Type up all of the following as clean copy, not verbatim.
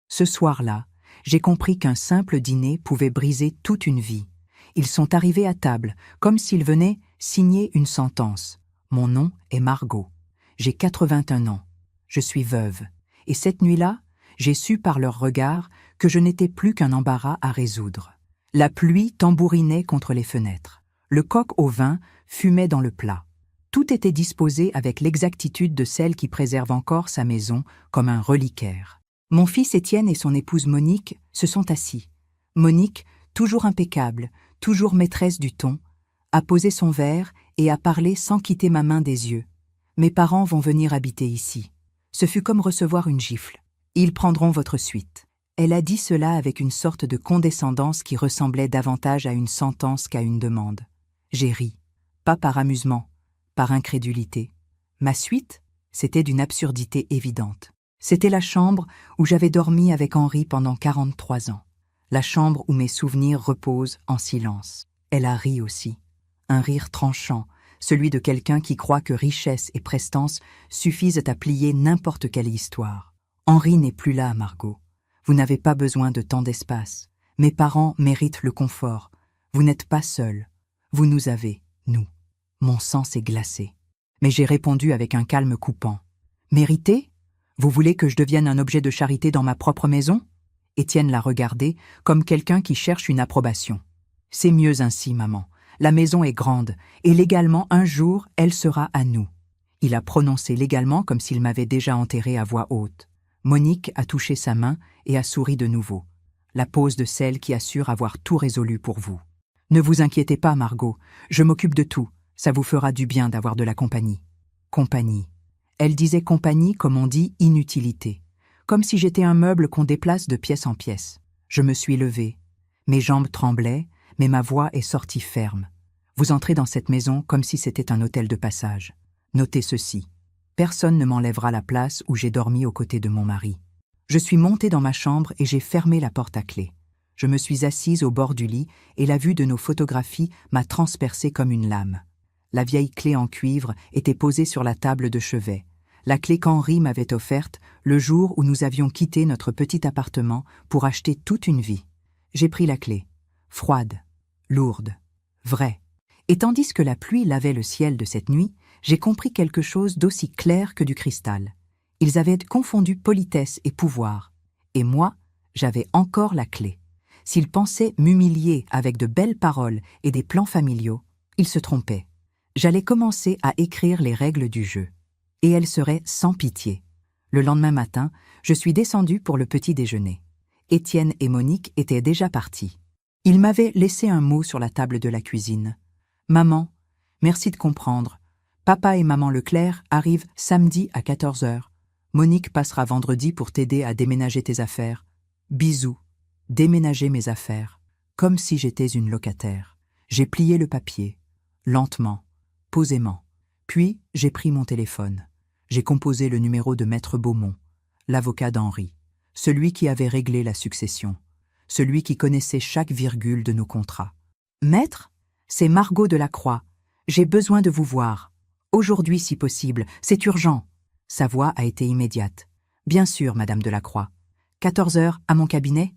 Ce soir-là, j'ai compris qu'un simple dîner pouvait briser toute une vie. Ils sont arrivés à table, comme s'ils venaient signer une sentence. Mon nom est Margot. J'ai 81 ans. Je suis veuve. Et cette nuit-là, j'ai su par leur regard que je n'étais plus qu'un embarras à résoudre. La pluie tambourinait contre les fenêtres. Le coq au vin fumait dans le plat. Tout était disposé avec l'exactitude de celle qui préserve encore sa maison comme un reliquaire. Mon fils Étienne et son épouse Monique se sont assis. Monique, toujours impeccable, toujours maîtresse du ton, a posé son verre et a parlé sans quitter ma main des yeux. Mes parents vont venir habiter ici. Ce fut comme recevoir une gifle. Ils prendront votre suite. Elle a dit cela avec une sorte de condescendance qui ressemblait davantage à une sentence qu'à une demande. J'ai ri, pas par amusement, par incrédulité. Ma suite, c'était d'une absurdité évidente. C'était la chambre où j'avais dormi avec Henri pendant 43 ans. La chambre où mes souvenirs reposent en silence. Elle a ri aussi. Un rire tranchant, celui de quelqu'un qui croit que richesse et prestance suffisent à plier n'importe quelle histoire. Henri n'est plus là, Margot. Vous n'avez pas besoin de tant d'espace. Mes parents méritent le confort. Vous n'êtes pas seule. Vous nous avez, nous. Mon sang s'est glacé. Mais j'ai répondu avec un calme coupant. Mériter ? Vous voulez que je devienne un objet de charité dans ma propre maison ? Étienne l'a regardé comme quelqu'un qui cherche une approbation. C'est mieux ainsi, maman. La maison est grande, et légalement, un jour, elle sera à nous. Il a prononcé légalement comme s'il m'avait déjà enterré à voix haute. Monique a touché sa main et a souri de nouveau. La pose de celle qui assure avoir tout résolu pour vous. Ne vous inquiétez pas, Margot. Je m'occupe de tout. Ça vous fera du bien d'avoir de la compagnie. Compagnie. Elle disait compagnie comme on dit inutilité. Comme si j'étais un meuble qu'on déplace de pièce en pièce. Je me suis levée. Mes jambes tremblaient, mais ma voix est sortie ferme. Vous entrez dans cette maison comme si c'était un hôtel de passage. Notez ceci. Personne ne m'enlèvera la place où j'ai dormi aux côtés de mon mari. Je suis montée dans ma chambre et j'ai fermé la porte à clé. Je me suis assise au bord du lit et la vue de nos photographies m'a transpercée comme une lame. La vieille clé en cuivre était posée sur la table de chevet. La clé qu'Henri m'avait offerte le jour où nous avions quitté notre petit appartement pour acheter toute une vie. J'ai pris la clé. Froide, lourde, vraie. Et tandis que la pluie lavait le ciel de cette nuit, j'ai compris quelque chose d'aussi clair que du cristal. Ils avaient confondu politesse et pouvoir. Et moi, j'avais encore la clé. S'ils pensaient m'humilier avec de belles paroles et des plans familiaux, ils se trompaient. J'allais commencer à écrire les règles du jeu. Et elles seraient sans pitié. Le lendemain matin, je suis descendue pour le petit déjeuner. Étienne et Monique étaient déjà partis. Ils m'avaient laissé un mot sur la table de la cuisine. « Maman, merci de comprendre. Papa et maman Leclerc arrivent samedi à 14h. Monique passera vendredi pour t'aider à déménager tes affaires. Bisous. Déménager mes affaires. Comme si j'étais une locataire. J'ai plié le papier. Lentement. Posément. Puis, j'ai pris mon téléphone. J'ai composé le numéro de Maître Beaumont, l'avocat d'Henri, celui qui avait réglé la succession, celui qui connaissait chaque virgule de nos contrats. « Maître, c'est Margot Delacroix. J'ai besoin de vous voir. Aujourd'hui, si possible, c'est urgent. » Sa voix a été immédiate. « Bien sûr, Madame Delacroix. 14h à mon cabinet ?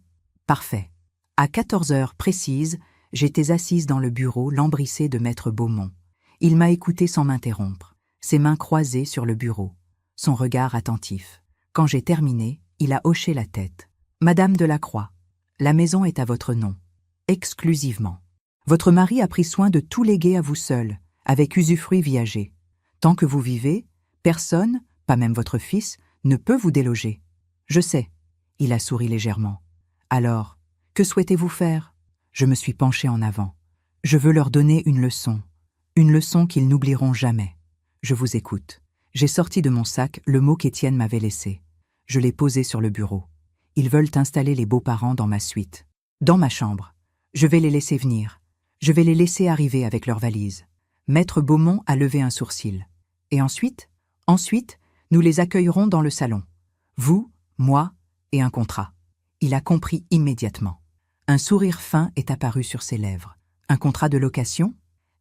Parfait. » À 14h précises, j'étais assise dans le bureau lambrissé de Maître Beaumont. Il m'a écouté sans m'interrompre, ses mains croisées sur le bureau, son regard attentif. Quand j'ai terminé, il a hoché la tête. « Madame Delacroix, la maison est à votre nom, exclusivement. Votre mari a pris soin de tout léguer à vous seul, avec usufruit viager. Tant que vous vivez, personne, pas même votre fils, ne peut vous déloger. Je sais. » Il a souri légèrement. « Alors, que souhaitez-vous faire ?» Je me suis penchée en avant. « Je veux leur donner une leçon. Une leçon qu'ils n'oublieront jamais. Je vous écoute. » J'ai sorti de mon sac le mot qu'Étienne m'avait laissé. Je l'ai posé sur le bureau. Ils veulent installer les beaux-parents dans ma suite. Dans ma chambre. Je vais les laisser venir. Je vais les laisser arriver avec leurs valises. Maître Beaumont a levé un sourcil. Et ensuite, nous les accueillerons dans le salon. Vous, moi et un contrat. Il a compris immédiatement. Un sourire fin est apparu sur ses lèvres. Un contrat de location ?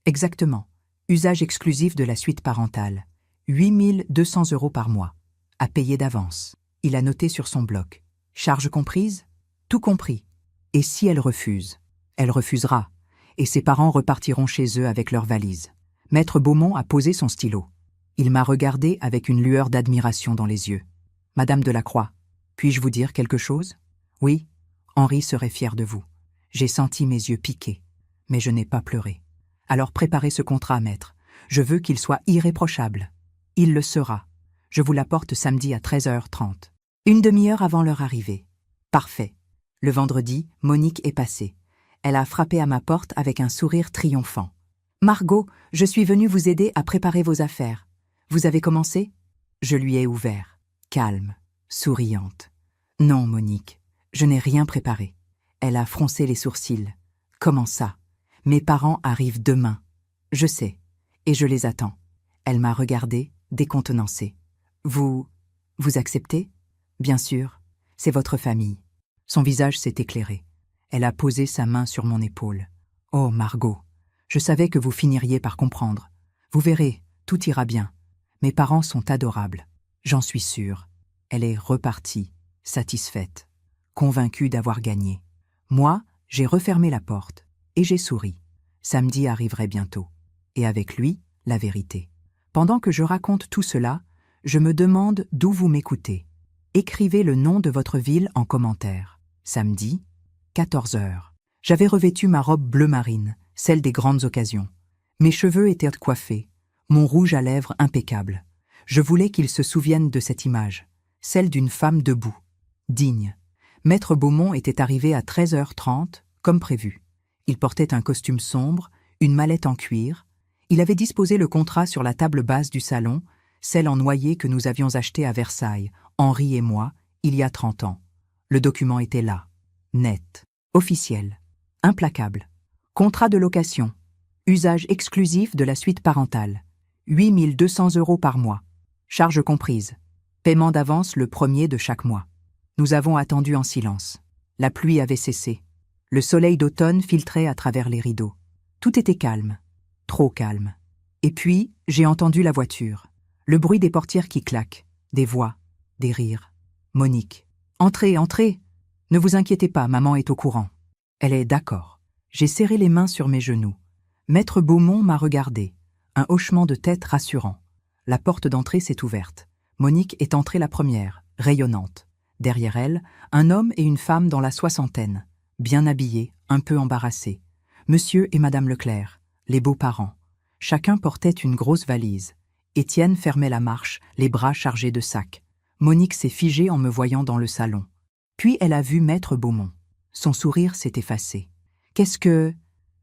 Exactement. Usage exclusif de la suite parentale. 8 200 € par mois. À payer d'avance. Il a noté sur son bloc. Charge comprise? Tout compris. Et si elle refuse? Elle refusera, et ses parents repartiront chez eux avec leurs valises. Maître Beaumont a posé son stylo. Il m'a regardé avec une lueur d'admiration dans les yeux. « Madame Delacroix, puis-je vous dire quelque chose? » « Oui, Henri serait fier de vous. » J'ai senti mes yeux piquer, mais je n'ai pas pleuré. « Alors préparez ce contrat, maître. Je veux qu'il soit irréprochable. » « Il le sera. Je vous l'apporte samedi à 13h30. Une demi-heure avant leur arrivée. » « Parfait. » Le vendredi, Monique est passée. Elle a frappé à ma porte avec un sourire triomphant. « Margot, je suis venue vous aider à préparer vos affaires. Vous avez commencé ?» Je lui ai ouvert, calme, souriante. « Non, Monique, je n'ai rien préparé. » Elle a froncé les sourcils. « Comment ça? Mes parents arrivent demain. » « Je sais, et je les attends. » Elle m'a regardée, décontenancée. « Vous acceptez? » « Bien sûr, c'est votre famille. » Son visage s'est éclairé. Elle a posé sa main sur mon épaule. « Oh, Margot, je savais que vous finiriez par comprendre. Vous verrez, tout ira bien. Mes parents sont adorables. J'en suis sûre. » Elle est repartie, satisfaite, convaincue d'avoir gagné. Moi, j'ai refermé la porte, et j'ai souri. Samedi arriverait bientôt. Et avec lui, la vérité. Pendant que je raconte tout cela, je me demande d'où vous m'écoutez. Écrivez le nom de votre ville en commentaire. Samedi, 14h. J'avais revêtu ma robe bleu marine, celle des grandes occasions. Mes cheveux étaient coiffés, mon rouge à lèvres impeccable. Je voulais qu'ils se souviennent de cette image, celle d'une femme debout, digne. Maître Beaumont était arrivé à 13h30, comme prévu. Il portait un costume sombre, une mallette en cuir. Il avait disposé le contrat sur la table basse du salon, celle en noyer que nous avions achetée à Versailles, Henri et moi, il y a 30 ans. Le document était là, net, officiel, implacable. Contrat de location, usage exclusif de la suite parentale, 8 200 € par mois, charges comprises, paiement d'avance le 1er de chaque mois. Nous avons attendu en silence. La pluie avait cessé. Le soleil d'automne filtrait à travers les rideaux. Tout était calme, trop calme. Et puis, j'ai entendu la voiture, le bruit des portières qui claquent, des voix, des rires. Monique. « Entrez, entrez. Ne vous inquiétez pas, maman est au courant. » Elle est d'accord. J'ai serré les mains sur mes genoux. Maître Beaumont m'a regardé. Un hochement de tête rassurant. La porte d'entrée s'est ouverte. Monique est entrée la première, rayonnante. Derrière elle, un homme et une femme dans la soixantaine, bien habillés, un peu embarrassés. Monsieur et madame Leclerc, les beaux-parents. Chacun portait une grosse valise. Étienne fermait la marche, les bras chargés de sacs. Monique s'est figée en me voyant dans le salon. Puis elle a vu Maître Beaumont. Son sourire s'est effacé. « Qu'est-ce que… »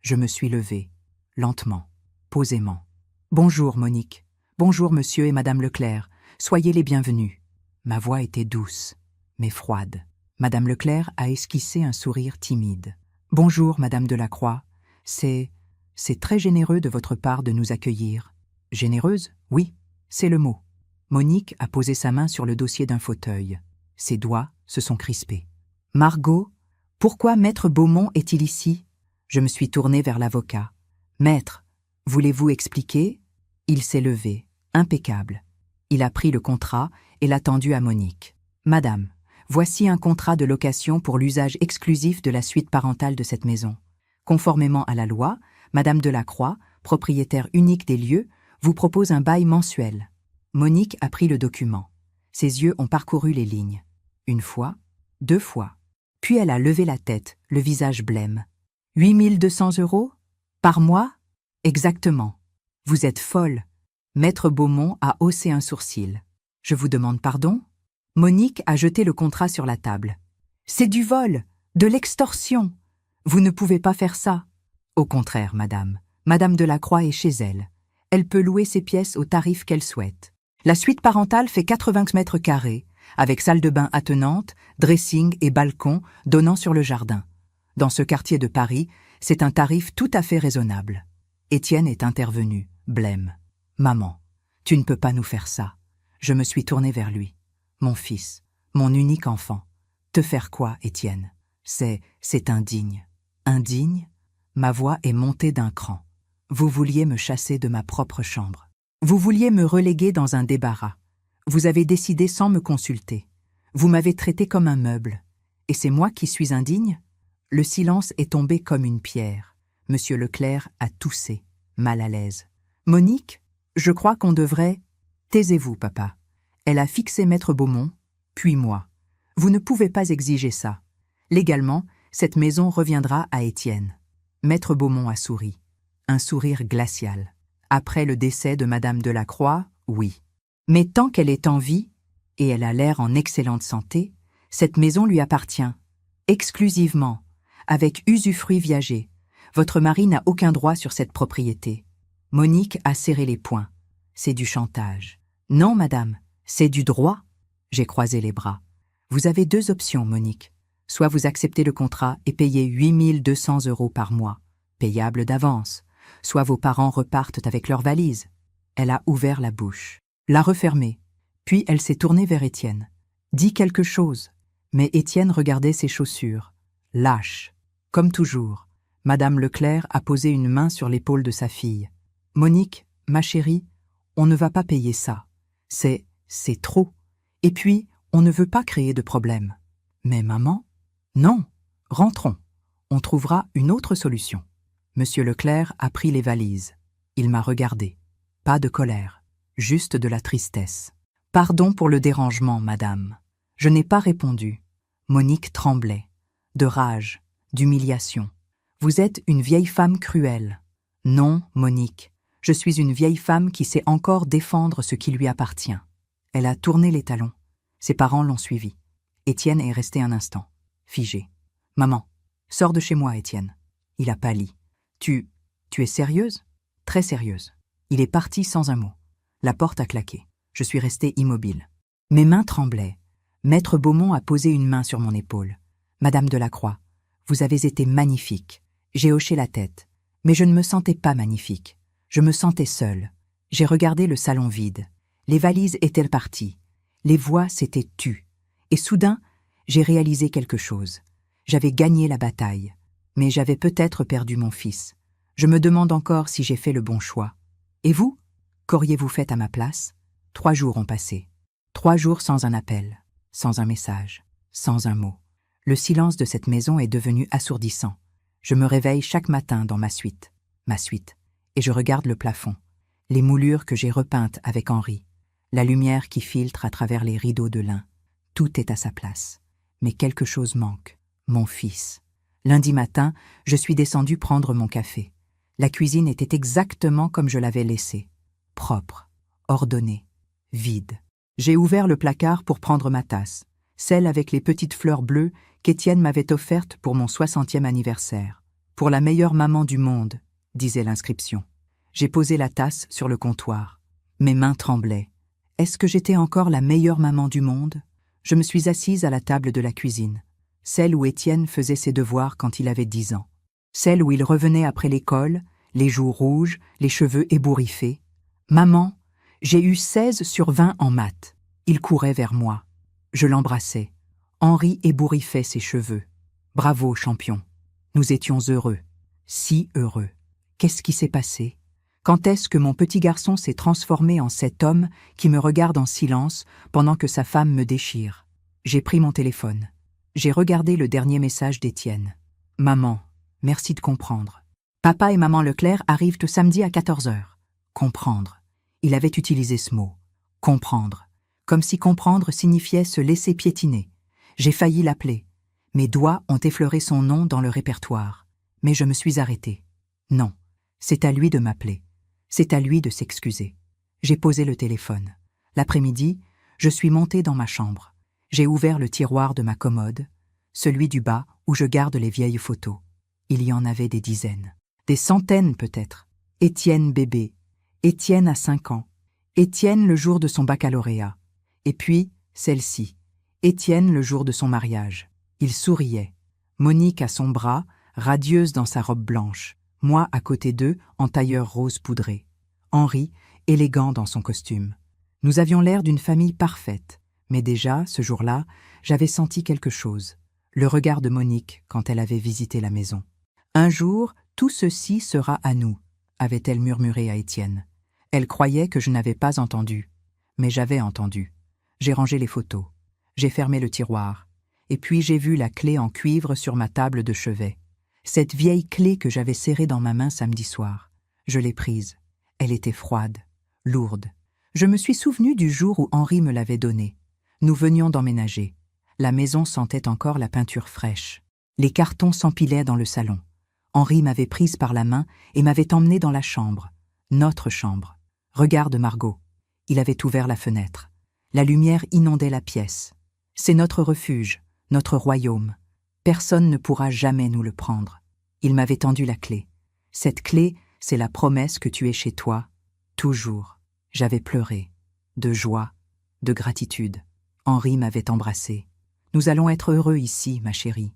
Je me suis levée, lentement, posément. « Bonjour, Monique. Bonjour, monsieur et madame Leclerc. Soyez les bienvenus. » Ma voix était douce, mais froide. Madame Leclerc a esquissé un sourire timide. « Bonjour, madame Delacroix. C'est très généreux de votre part de nous accueillir. » « Généreuse? Oui, c'est le mot. » Monique a posé sa main sur le dossier d'un fauteuil. Ses doigts se sont crispés. « Margot, pourquoi Maître Beaumont est-il ici ?» Je me suis tournée vers l'avocat. « Maître, voulez-vous expliquer ?» Il s'est levé, impeccable. Il a pris le contrat et l'a tendu à Monique. « Madame, voici un contrat de location pour l'usage exclusif de la suite parentale de cette maison. Conformément à la loi, madame Delacroix, propriétaire unique des lieux, vous propose un bail mensuel. » Monique a pris le document. Ses yeux ont parcouru les lignes. Une fois, 2 fois. Puis elle a levé la tête, le visage blême. « 8 200 € ? Par mois ? » « Exactement. Vous êtes folle. » Maître Beaumont a haussé un sourcil. « Je vous demande pardon ?» Monique a jeté le contrat sur la table. « C'est du vol, de l'extorsion. Vous ne pouvez pas faire ça. » « Au contraire, madame. Madame Delacroix est chez elle. Elle peut louer ses pièces au tarif qu'elle souhaite. La suite parentale fait 80 mètres carrés, avec salle de bain attenante, dressing et balcon donnant sur le jardin. Dans ce quartier de Paris, c'est un tarif tout à fait raisonnable. » Étienne est intervenu, blême. « Maman, tu ne peux pas nous faire ça. » Je me suis tournée vers lui. « Mon fils, mon unique enfant. Te faire quoi, Étienne ? C'est indigne. » « Indigne ? » Ma voix est montée d'un cran. « Vous vouliez me chasser de ma propre chambre. Vous vouliez me reléguer dans un débarras. Vous avez décidé sans me consulter. Vous m'avez traité comme un meuble. Et c'est moi qui suis indigne? Le silence est tombé comme une pierre. Monsieur Leclerc a toussé, mal à l'aise. Monique, je crois qu'on devrait… Taisez-vous, papa. Elle a fixé Maître Beaumont, puis moi. Vous ne pouvez pas exiger ça. Légalement, cette maison reviendra à Étienne. Maître Beaumont a souri. Un sourire glacial. Après le décès de Madame Delacroix, oui. Mais tant qu'elle est en vie, et elle a l'air en excellente santé, cette maison lui appartient. Exclusivement, avec usufruit viager. Votre mari n'a aucun droit sur cette propriété. Monique a serré les poings. C'est du chantage. Non, madame, c'est du droit. J'ai croisé les bras. Vous avez deux options, Monique. Soit vous acceptez le contrat et payez 8 200 € par mois, payable d'avance. Soit vos parents repartent avec leurs valises. Elle a ouvert la bouche, l'a refermée, puis elle s'est tournée vers Étienne. Dis quelque chose. Mais Étienne regardait ses chaussures. Lâche. Comme toujours, Madame Leclerc a posé une main sur l'épaule de sa fille. Monique, ma chérie, on ne va pas payer ça. C'est trop. Et puis, on ne veut pas créer de problème. Mais maman? Non, rentrons. On trouvera une autre solution. Monsieur Leclerc a pris les valises. Il m'a regardé. Pas de colère, juste de la tristesse. Pardon pour le dérangement, madame. Je n'ai pas répondu. Monique tremblait. De rage, d'humiliation. Vous êtes une vieille femme cruelle. Non, Monique. Je suis une vieille femme qui sait encore défendre ce qui lui appartient. Elle a tourné les talons. Ses parents l'ont suivie. Étienne est resté un instant, figé. Maman, sors de chez moi, Étienne. Il a pâli. Tu es sérieuse? Très sérieuse. Il est parti sans un mot. La porte a claqué. Je suis restée immobile. Mes mains tremblaient. Maître Beaumont a posé une main sur mon épaule. Madame Delacroix, vous avez été magnifique. J'ai hoché la tête. Mais je ne me sentais pas magnifique. Je me sentais seule. J'ai regardé le salon vide. Les valises étaient parties. Les voix s'étaient tues. Et soudain, j'ai réalisé quelque chose. J'avais gagné la bataille. Mais j'avais peut-être perdu mon fils. Je me demande encore si j'ai fait le bon choix. Et vous? Qu'auriez-vous fait à ma place? 3 jours ont passé. 3 jours sans un appel, sans un message, sans un mot. Le silence de cette maison est devenu assourdissant. Je me réveille chaque matin dans ma suite, et je regarde le plafond, les moulures que j'ai repeintes avec Henri, la lumière qui filtre à travers les rideaux de lin. Tout est à sa place. Mais quelque chose manque, mon fils. Lundi matin, je suis descendue prendre mon café. La cuisine était exactement comme je l'avais laissée. Propre, ordonnée, vide. J'ai ouvert le placard pour prendre ma tasse, celle avec les petites fleurs bleues qu'Étienne m'avait offerte pour mon 60e anniversaire. Pour la meilleure maman du monde, disait l'inscription. J'ai posé la tasse sur le comptoir. Mes mains tremblaient. Est-ce que j'étais encore la meilleure maman du monde? Je me suis assise à la table de la cuisine, celle où Étienne faisait ses devoirs quand il avait 10 ans, celle où il revenait après l'école, les joues rouges, les cheveux ébouriffés. Maman, j'ai eu 16 sur 20 en maths. Il courait vers moi. Je l'embrassais. Henri ébouriffait ses cheveux. Bravo, champion. Nous étions heureux. Si heureux. Qu'est-ce qui s'est passé? Quand est-ce que mon petit garçon s'est transformé en cet homme qui me regarde en silence pendant que sa femme me déchire? J'ai pris mon téléphone. J'ai regardé le dernier message d'Étienne. Maman, merci de comprendre. Papa et maman Leclerc arrivent au samedi à 14 h. Comprendre. Il avait utilisé ce mot. Comprendre. Comme si comprendre signifiait se laisser piétiner. J'ai failli l'appeler. Mes doigts ont effleuré son nom dans le répertoire. Mais je me suis arrêtée. Non, c'est à lui de m'appeler. C'est à lui de s'excuser. J'ai posé le téléphone. L'après-midi, je suis montée dans ma chambre. J'ai ouvert le tiroir de ma commode, celui du bas où je garde les vieilles photos. Il y en avait des dizaines. Des centaines peut-être. Étienne bébé. Étienne à 5 ans. Étienne le jour de son baccalauréat. Et puis, celle-ci. Étienne le jour de son mariage. Il souriait. Monique à son bras, radieuse dans sa robe blanche. Moi à côté d'eux, en tailleur rose poudré. Henri, élégant dans son costume. Nous avions l'air d'une famille parfaite. Mais déjà, ce jour-là, j'avais senti quelque chose. Le regard de Monique quand elle avait visité la maison. Un jour, tout ceci sera à nous, avait-elle murmuré à Étienne. Elle croyait que je n'avais pas entendu. Mais j'avais entendu. J'ai rangé les photos. J'ai fermé le tiroir. Et puis j'ai vu la clé en cuivre sur ma table de chevet. Cette vieille clé que j'avais serrée dans ma main samedi soir. Je l'ai prise. Elle était froide, lourde. Je me suis souvenu du jour où Henri me l'avait donnée. Nous venions d'emménager. La maison sentait encore la peinture fraîche. Les cartons s'empilaient dans le salon. Henri m'avait prise par la main et m'avait emmenée dans la chambre. Notre chambre. Regarde, Margot. Il avait ouvert la fenêtre. La lumière inondait la pièce. C'est notre refuge, notre royaume. Personne ne pourra jamais nous le prendre. Il m'avait tendu la clé. Cette clé, c'est la promesse que tu es chez toi, toujours. J'avais pleuré, de joie, de gratitude. Henri m'avait embrassé. Nous allons être heureux ici, ma chérie.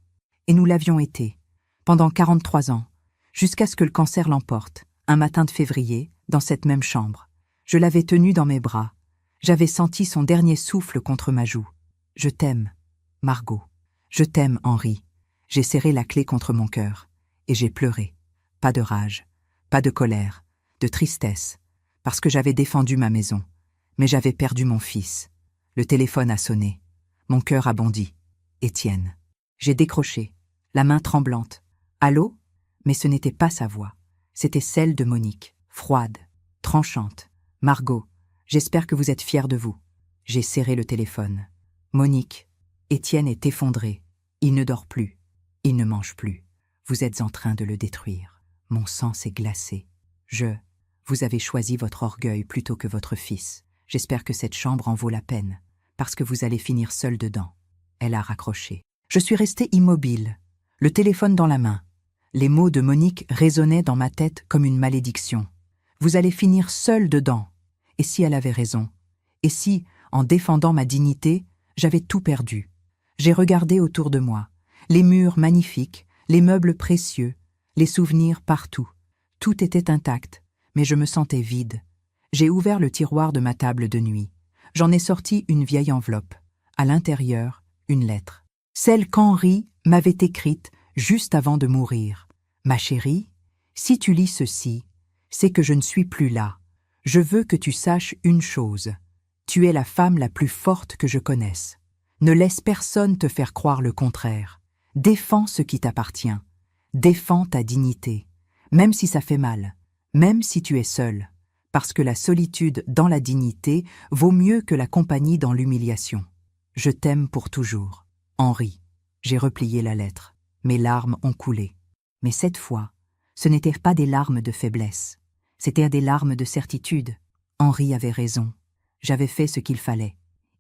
Et nous l'avions été, pendant 43 ans, jusqu'à ce que le cancer l'emporte, un matin de février, dans cette même chambre. Je l'avais tenu dans mes bras. J'avais senti son dernier souffle contre ma joue. Je t'aime, Margot. Je t'aime, Henri. J'ai serré la clé contre mon cœur, et j'ai pleuré. Pas de rage, pas de colère, de tristesse, parce que j'avais défendu ma maison. Mais j'avais perdu mon fils. Le téléphone a sonné. Mon cœur a bondi. Étienne. J'ai décroché, la main tremblante. Allô? Mais ce n'était pas sa voix. C'était celle de Monique, froide, tranchante. Margot, j'espère que vous êtes fière de vous. J'ai serré le téléphone. Monique, Étienne est effondré. Il ne dort plus. Il ne mange plus. Vous êtes en train de le détruire. Mon sang s'est glacé. Vous avez choisi votre orgueil plutôt que votre fils. J'espère que cette chambre en vaut la peine, parce que vous allez finir seul dedans. Elle a raccroché. Je suis restée immobile, le téléphone dans la main. Les mots de Monique résonnaient dans ma tête comme une malédiction. Vous allez finir seul dedans. Et si elle avait raison? Et si, en défendant ma dignité, j'avais tout perdu? J'ai regardé autour de moi, les murs magnifiques, les meubles précieux, les souvenirs partout. Tout était intact, mais je me sentais vide. J'ai ouvert le tiroir de ma table de nuit. J'en ai sorti une vieille enveloppe. À l'intérieur, une lettre. Celle qu'Henri m'avait écrite juste avant de mourir. Ma chérie, si tu lis ceci, c'est que je ne suis plus là. Je veux que tu saches une chose. Tu es la femme la plus forte que je connaisse. Ne laisse personne te faire croire le contraire. Défends ce qui t'appartient. Défends ta dignité. Même si ça fait mal. Même si tu es seul. Parce que la solitude dans la dignité vaut mieux que la compagnie dans l'humiliation. Je t'aime pour toujours. Henri. J'ai replié la lettre. Mes larmes ont coulé. Mais cette fois, ce n'étaient pas des larmes de faiblesse. C'étaient des larmes de certitude. Henri avait raison. J'avais fait ce qu'il fallait.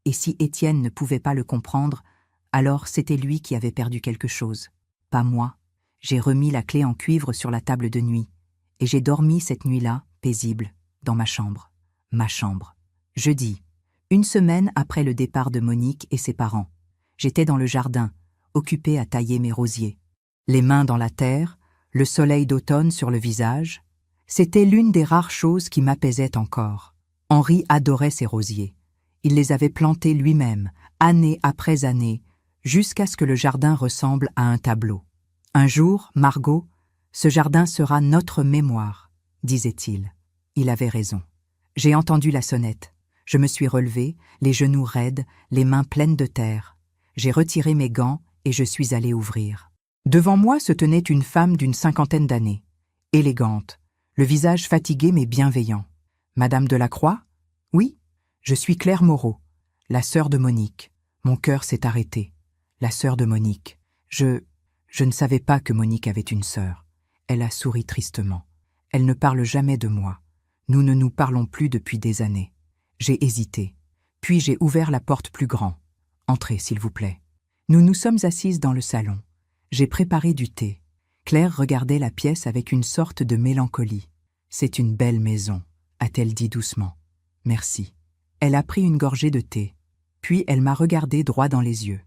Et si Étienne ne pouvait pas le comprendre, alors c'était lui qui avait perdu quelque chose. Pas moi. J'ai remis la clé en cuivre sur la table de nuit. Et j'ai dormi cette nuit-là, paisible, dans ma chambre. Ma chambre. Jeudi. Une semaine après le départ de Monique et ses parents. J'étais dans le jardin, occupée à tailler mes rosiers. Les mains dans la terre, le soleil d'automne sur le visage. C'était l'une des rares choses qui m'apaisaient encore. Henri adorait ses rosiers. Il les avait plantés lui-même, année après année, jusqu'à ce que le jardin ressemble à un tableau. Un jour, Margot, ce jardin sera notre mémoire, disait-il. Il avait raison. J'ai entendu la sonnette. Je me suis relevée, les genoux raides, les mains pleines de terre. J'ai retiré mes gants et je suis allée ouvrir. Devant moi se tenait une femme d'une 50aine d'années, élégante, le visage fatigué mais bienveillant. Madame Delacroix? Oui, je suis Claire Moreau, la sœur de Monique. Mon cœur s'est arrêté. La sœur de Monique. Je ne savais pas que Monique avait une sœur. Elle a souri tristement. Elle ne parle jamais de moi. Nous ne nous parlons plus depuis des années. J'ai hésité. Puis j'ai ouvert la porte plus grand. Entrez, s'il vous plaît. Nous nous sommes assises dans le salon. J'ai préparé du thé. Claire regardait la pièce avec une sorte de mélancolie. C'est une belle maison, a-t-elle dit doucement. Merci. Elle a pris une gorgée de thé. Puis elle m'a regardé droit dans les yeux.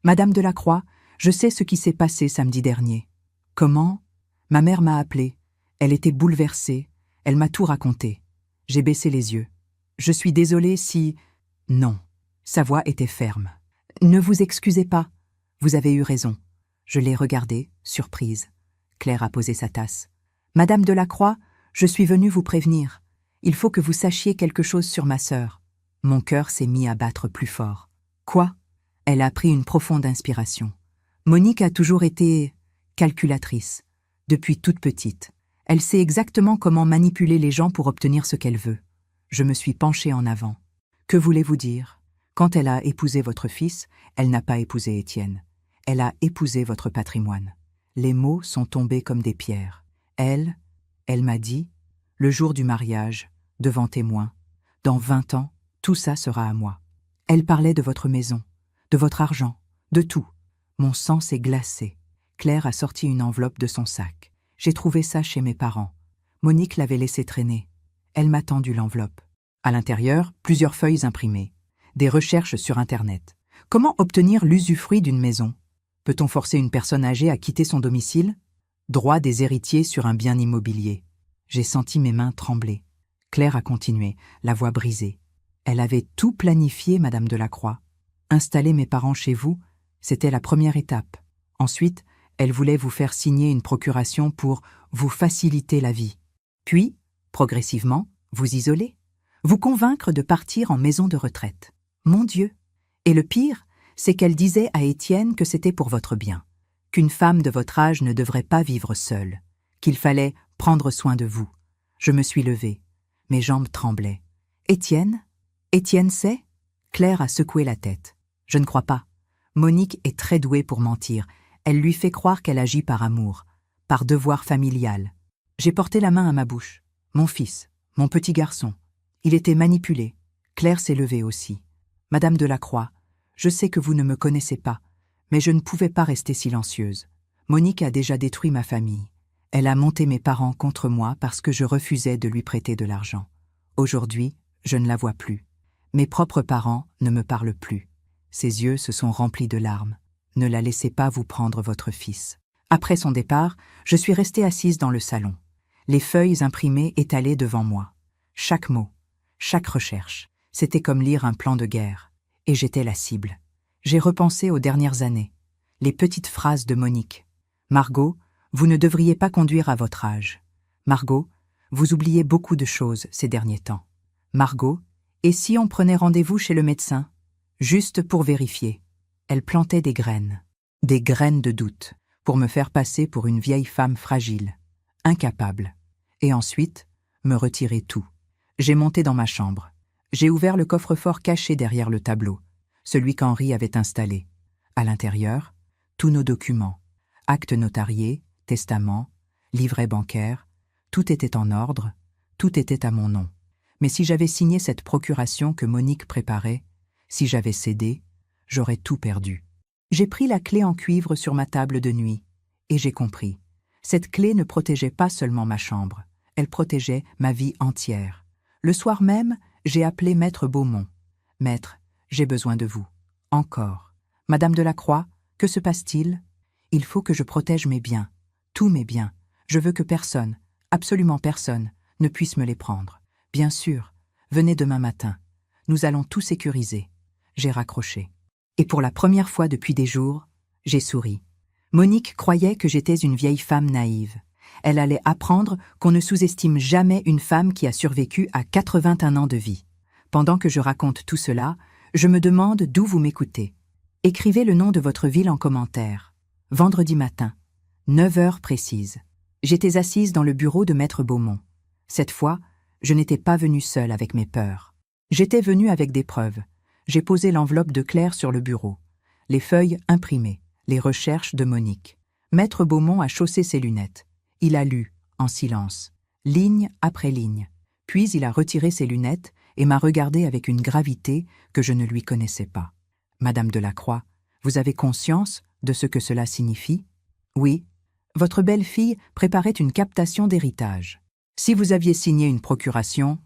Madame Delacroix, je sais ce qui s'est passé samedi dernier. Comment? Ma mère m'a appelée. Elle était bouleversée. Elle m'a tout raconté. J'ai baissé les yeux. Je suis désolée si... Non. Sa voix était ferme. Ne vous excusez pas. Vous avez eu raison. Je l'ai regardée, surprise. Claire a posé sa tasse. Madame Delacroix, je suis venue vous prévenir. Il faut que vous sachiez quelque chose sur ma sœur. Mon cœur s'est mis à battre plus fort. Quoi? Elle a pris une profonde inspiration. Monique a toujours été calculatrice. Depuis toute petite. Elle sait exactement comment manipuler les gens pour obtenir ce qu'elle veut. Je me suis penchée en avant. Que voulez-vous dire? Quand elle a épousé votre fils, elle n'a pas épousé Étienne. Elle a épousé votre patrimoine. Les mots sont tombés comme des pierres. Elle m'a dit, le jour du mariage, devant témoins, dans 20 ans, tout ça sera à moi. Elle parlait de votre maison, de votre argent, de tout. Mon sang s'est glacé. Claire a sorti une enveloppe de son sac. J'ai trouvé ça chez mes parents. Monique l'avait laissé traîner. Elle m'a tendu l'enveloppe. À l'intérieur, plusieurs feuilles imprimées. Des recherches sur Internet. Comment obtenir l'usufruit d'une maison? Peut-on forcer une personne âgée à quitter son domicile? Droit des héritiers sur un bien immobilier. J'ai senti mes mains trembler. Claire a continué, la voix brisée. Elle avait tout planifié, Madame Delacroix. Installer mes parents chez vous, c'était la première étape. Ensuite, elle voulait vous faire signer une procuration pour vous faciliter la vie. Puis, progressivement, vous isoler. Vous convaincre de partir en maison de retraite. Mon Dieu! Et le pire, c'est qu'elle disait à Étienne que c'était pour votre bien, qu'une femme de votre âge ne devrait pas vivre seule, qu'il fallait prendre soin de vous. Je me suis levée. Mes jambes tremblaient. Étienne? Étienne sait? Claire a secoué la tête. Je ne crois pas. Monique est très douée pour mentir. Elle lui fait croire qu'elle agit par amour, par devoir familial. J'ai porté la main à ma bouche. Mon fils, mon petit garçon. Il était manipulé. Claire s'est levée aussi. Madame Delacroix, je sais que vous ne me connaissez pas, mais je ne pouvais pas rester silencieuse. Monique a déjà détruit ma famille. Elle a monté mes parents contre moi parce que je refusais de lui prêter de l'argent. Aujourd'hui, je ne la vois plus. Mes propres parents ne me parlent plus. Ses yeux se sont remplis de larmes. Ne la laissez pas vous prendre votre fils. Après son départ, je suis restée assise dans le salon. Les feuilles imprimées étalées devant moi. Chaque mot, chaque recherche, c'était comme lire un plan de guerre. Et j'étais la cible. J'ai repensé aux dernières années. Les petites phrases de Monique. Margot, vous ne devriez pas conduire à votre âge. Margot, vous oubliez beaucoup de choses ces derniers temps. Margot, et si on prenait rendez-vous chez le médecin? Juste pour vérifier. Elle plantait des graines de doute, pour me faire passer pour une vieille femme fragile, incapable. Et ensuite, me retirer tout. J'ai monté dans ma chambre. J'ai ouvert le coffre-fort caché derrière le tableau, celui qu'Henri avait installé. À l'intérieur, tous nos documents, actes notariés, testaments, livrets bancaires, tout était en ordre, tout était à mon nom. Mais si j'avais signé cette procuration que Monique préparait, si j'avais cédé, j'aurais tout perdu. J'ai pris la clé en cuivre sur ma table de nuit, et j'ai compris. Cette clé ne protégeait pas seulement ma chambre, elle protégeait ma vie entière. Le soir même, j'ai appelé Maître Beaumont. « Maître, j'ai besoin de vous. Encore. Madame Delacroix, que se passe-t-il? Il faut que je protège mes biens, tous mes biens. Je veux que personne, absolument personne, ne puisse me les prendre. Bien sûr, venez demain matin. Nous allons tout sécuriser. » J'ai raccroché. Et pour la première fois depuis des jours, j'ai souri. Monique croyait que j'étais une vieille femme naïve. Elle allait apprendre qu'on ne sous-estime jamais une femme qui a survécu à 81 ans de vie. Pendant que je raconte tout cela, je me demande d'où vous m'écoutez. Écrivez le nom de votre ville en commentaire. Vendredi matin, 9 heures précises. J'étais assise dans le bureau de Maître Beaumont. Cette fois, je n'étais pas venue seule avec mes peurs. J'étais venue avec des preuves. J'ai posé l'enveloppe de Claire sur le bureau. Les feuilles imprimées, les recherches de Monique. Maître Beaumont a chaussé ses lunettes. Il a lu, en silence, ligne après ligne. Puis il a retiré ses lunettes et m'a regardé avec une gravité que je ne lui connaissais pas. « Madame Delacroix, vous avez conscience de ce que cela signifie? » « Oui. Votre belle-fille préparait une captation d'héritage. Si vous aviez signé une procuration... »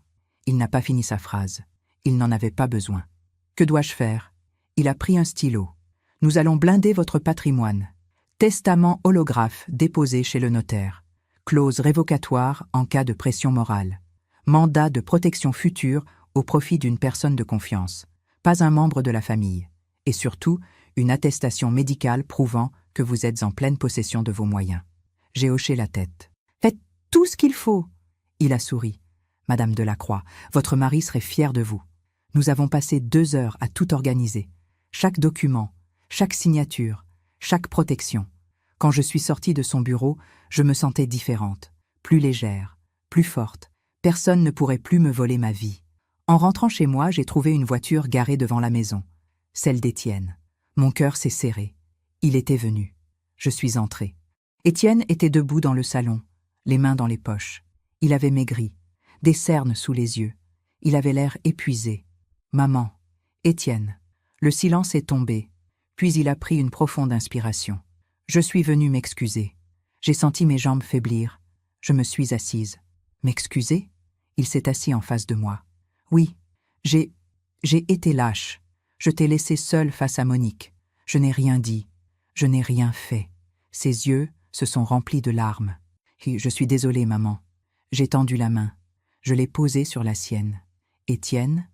Il n'a pas fini sa phrase. Il n'en avait pas besoin. « Que dois-je faire ?» Il a pris un stylo. « Nous allons blinder votre patrimoine. Testament holographe déposé chez le notaire. Clause révocatoire en cas de pression morale. Mandat de protection future au profit d'une personne de confiance. Pas un membre de la famille. Et surtout, une attestation médicale prouvant que vous êtes en pleine possession de vos moyens. » J'ai hoché la tête. « Faites tout ce qu'il faut !» Il a souri. « Madame Delacroix, votre mari serait fier de vous. Nous avons passé 2 heures à tout organiser. chaque document, chaque signature, chaque protection. Quand je suis sortie de son bureau, je me sentais différente, plus légère, plus forte. Personne ne pourrait plus me voler ma vie. En rentrant chez moi, j'ai trouvé une voiture garée devant la maison, celle d'Étienne. Mon cœur s'est serré. Il était venu. Je suis entrée. Étienne était debout dans le salon, les mains dans les poches. Il avait maigri, des cernes sous les yeux. Il avait l'air épuisé. « Maman, Étienne. » Le silence est tombé, puis il a pris une profonde inspiration. Je suis venue m'excuser. J'ai senti mes jambes faiblir. Je me suis assise. M'excuser? Il s'est assis en face de moi. Oui, j'ai été lâche. Je t'ai laissé seule face à Monique. Je n'ai rien dit. Je n'ai rien fait. Ses yeux se sont remplis de larmes. Je suis désolée, maman. J'ai tendu la main. Je l'ai posée sur la sienne. Étienne,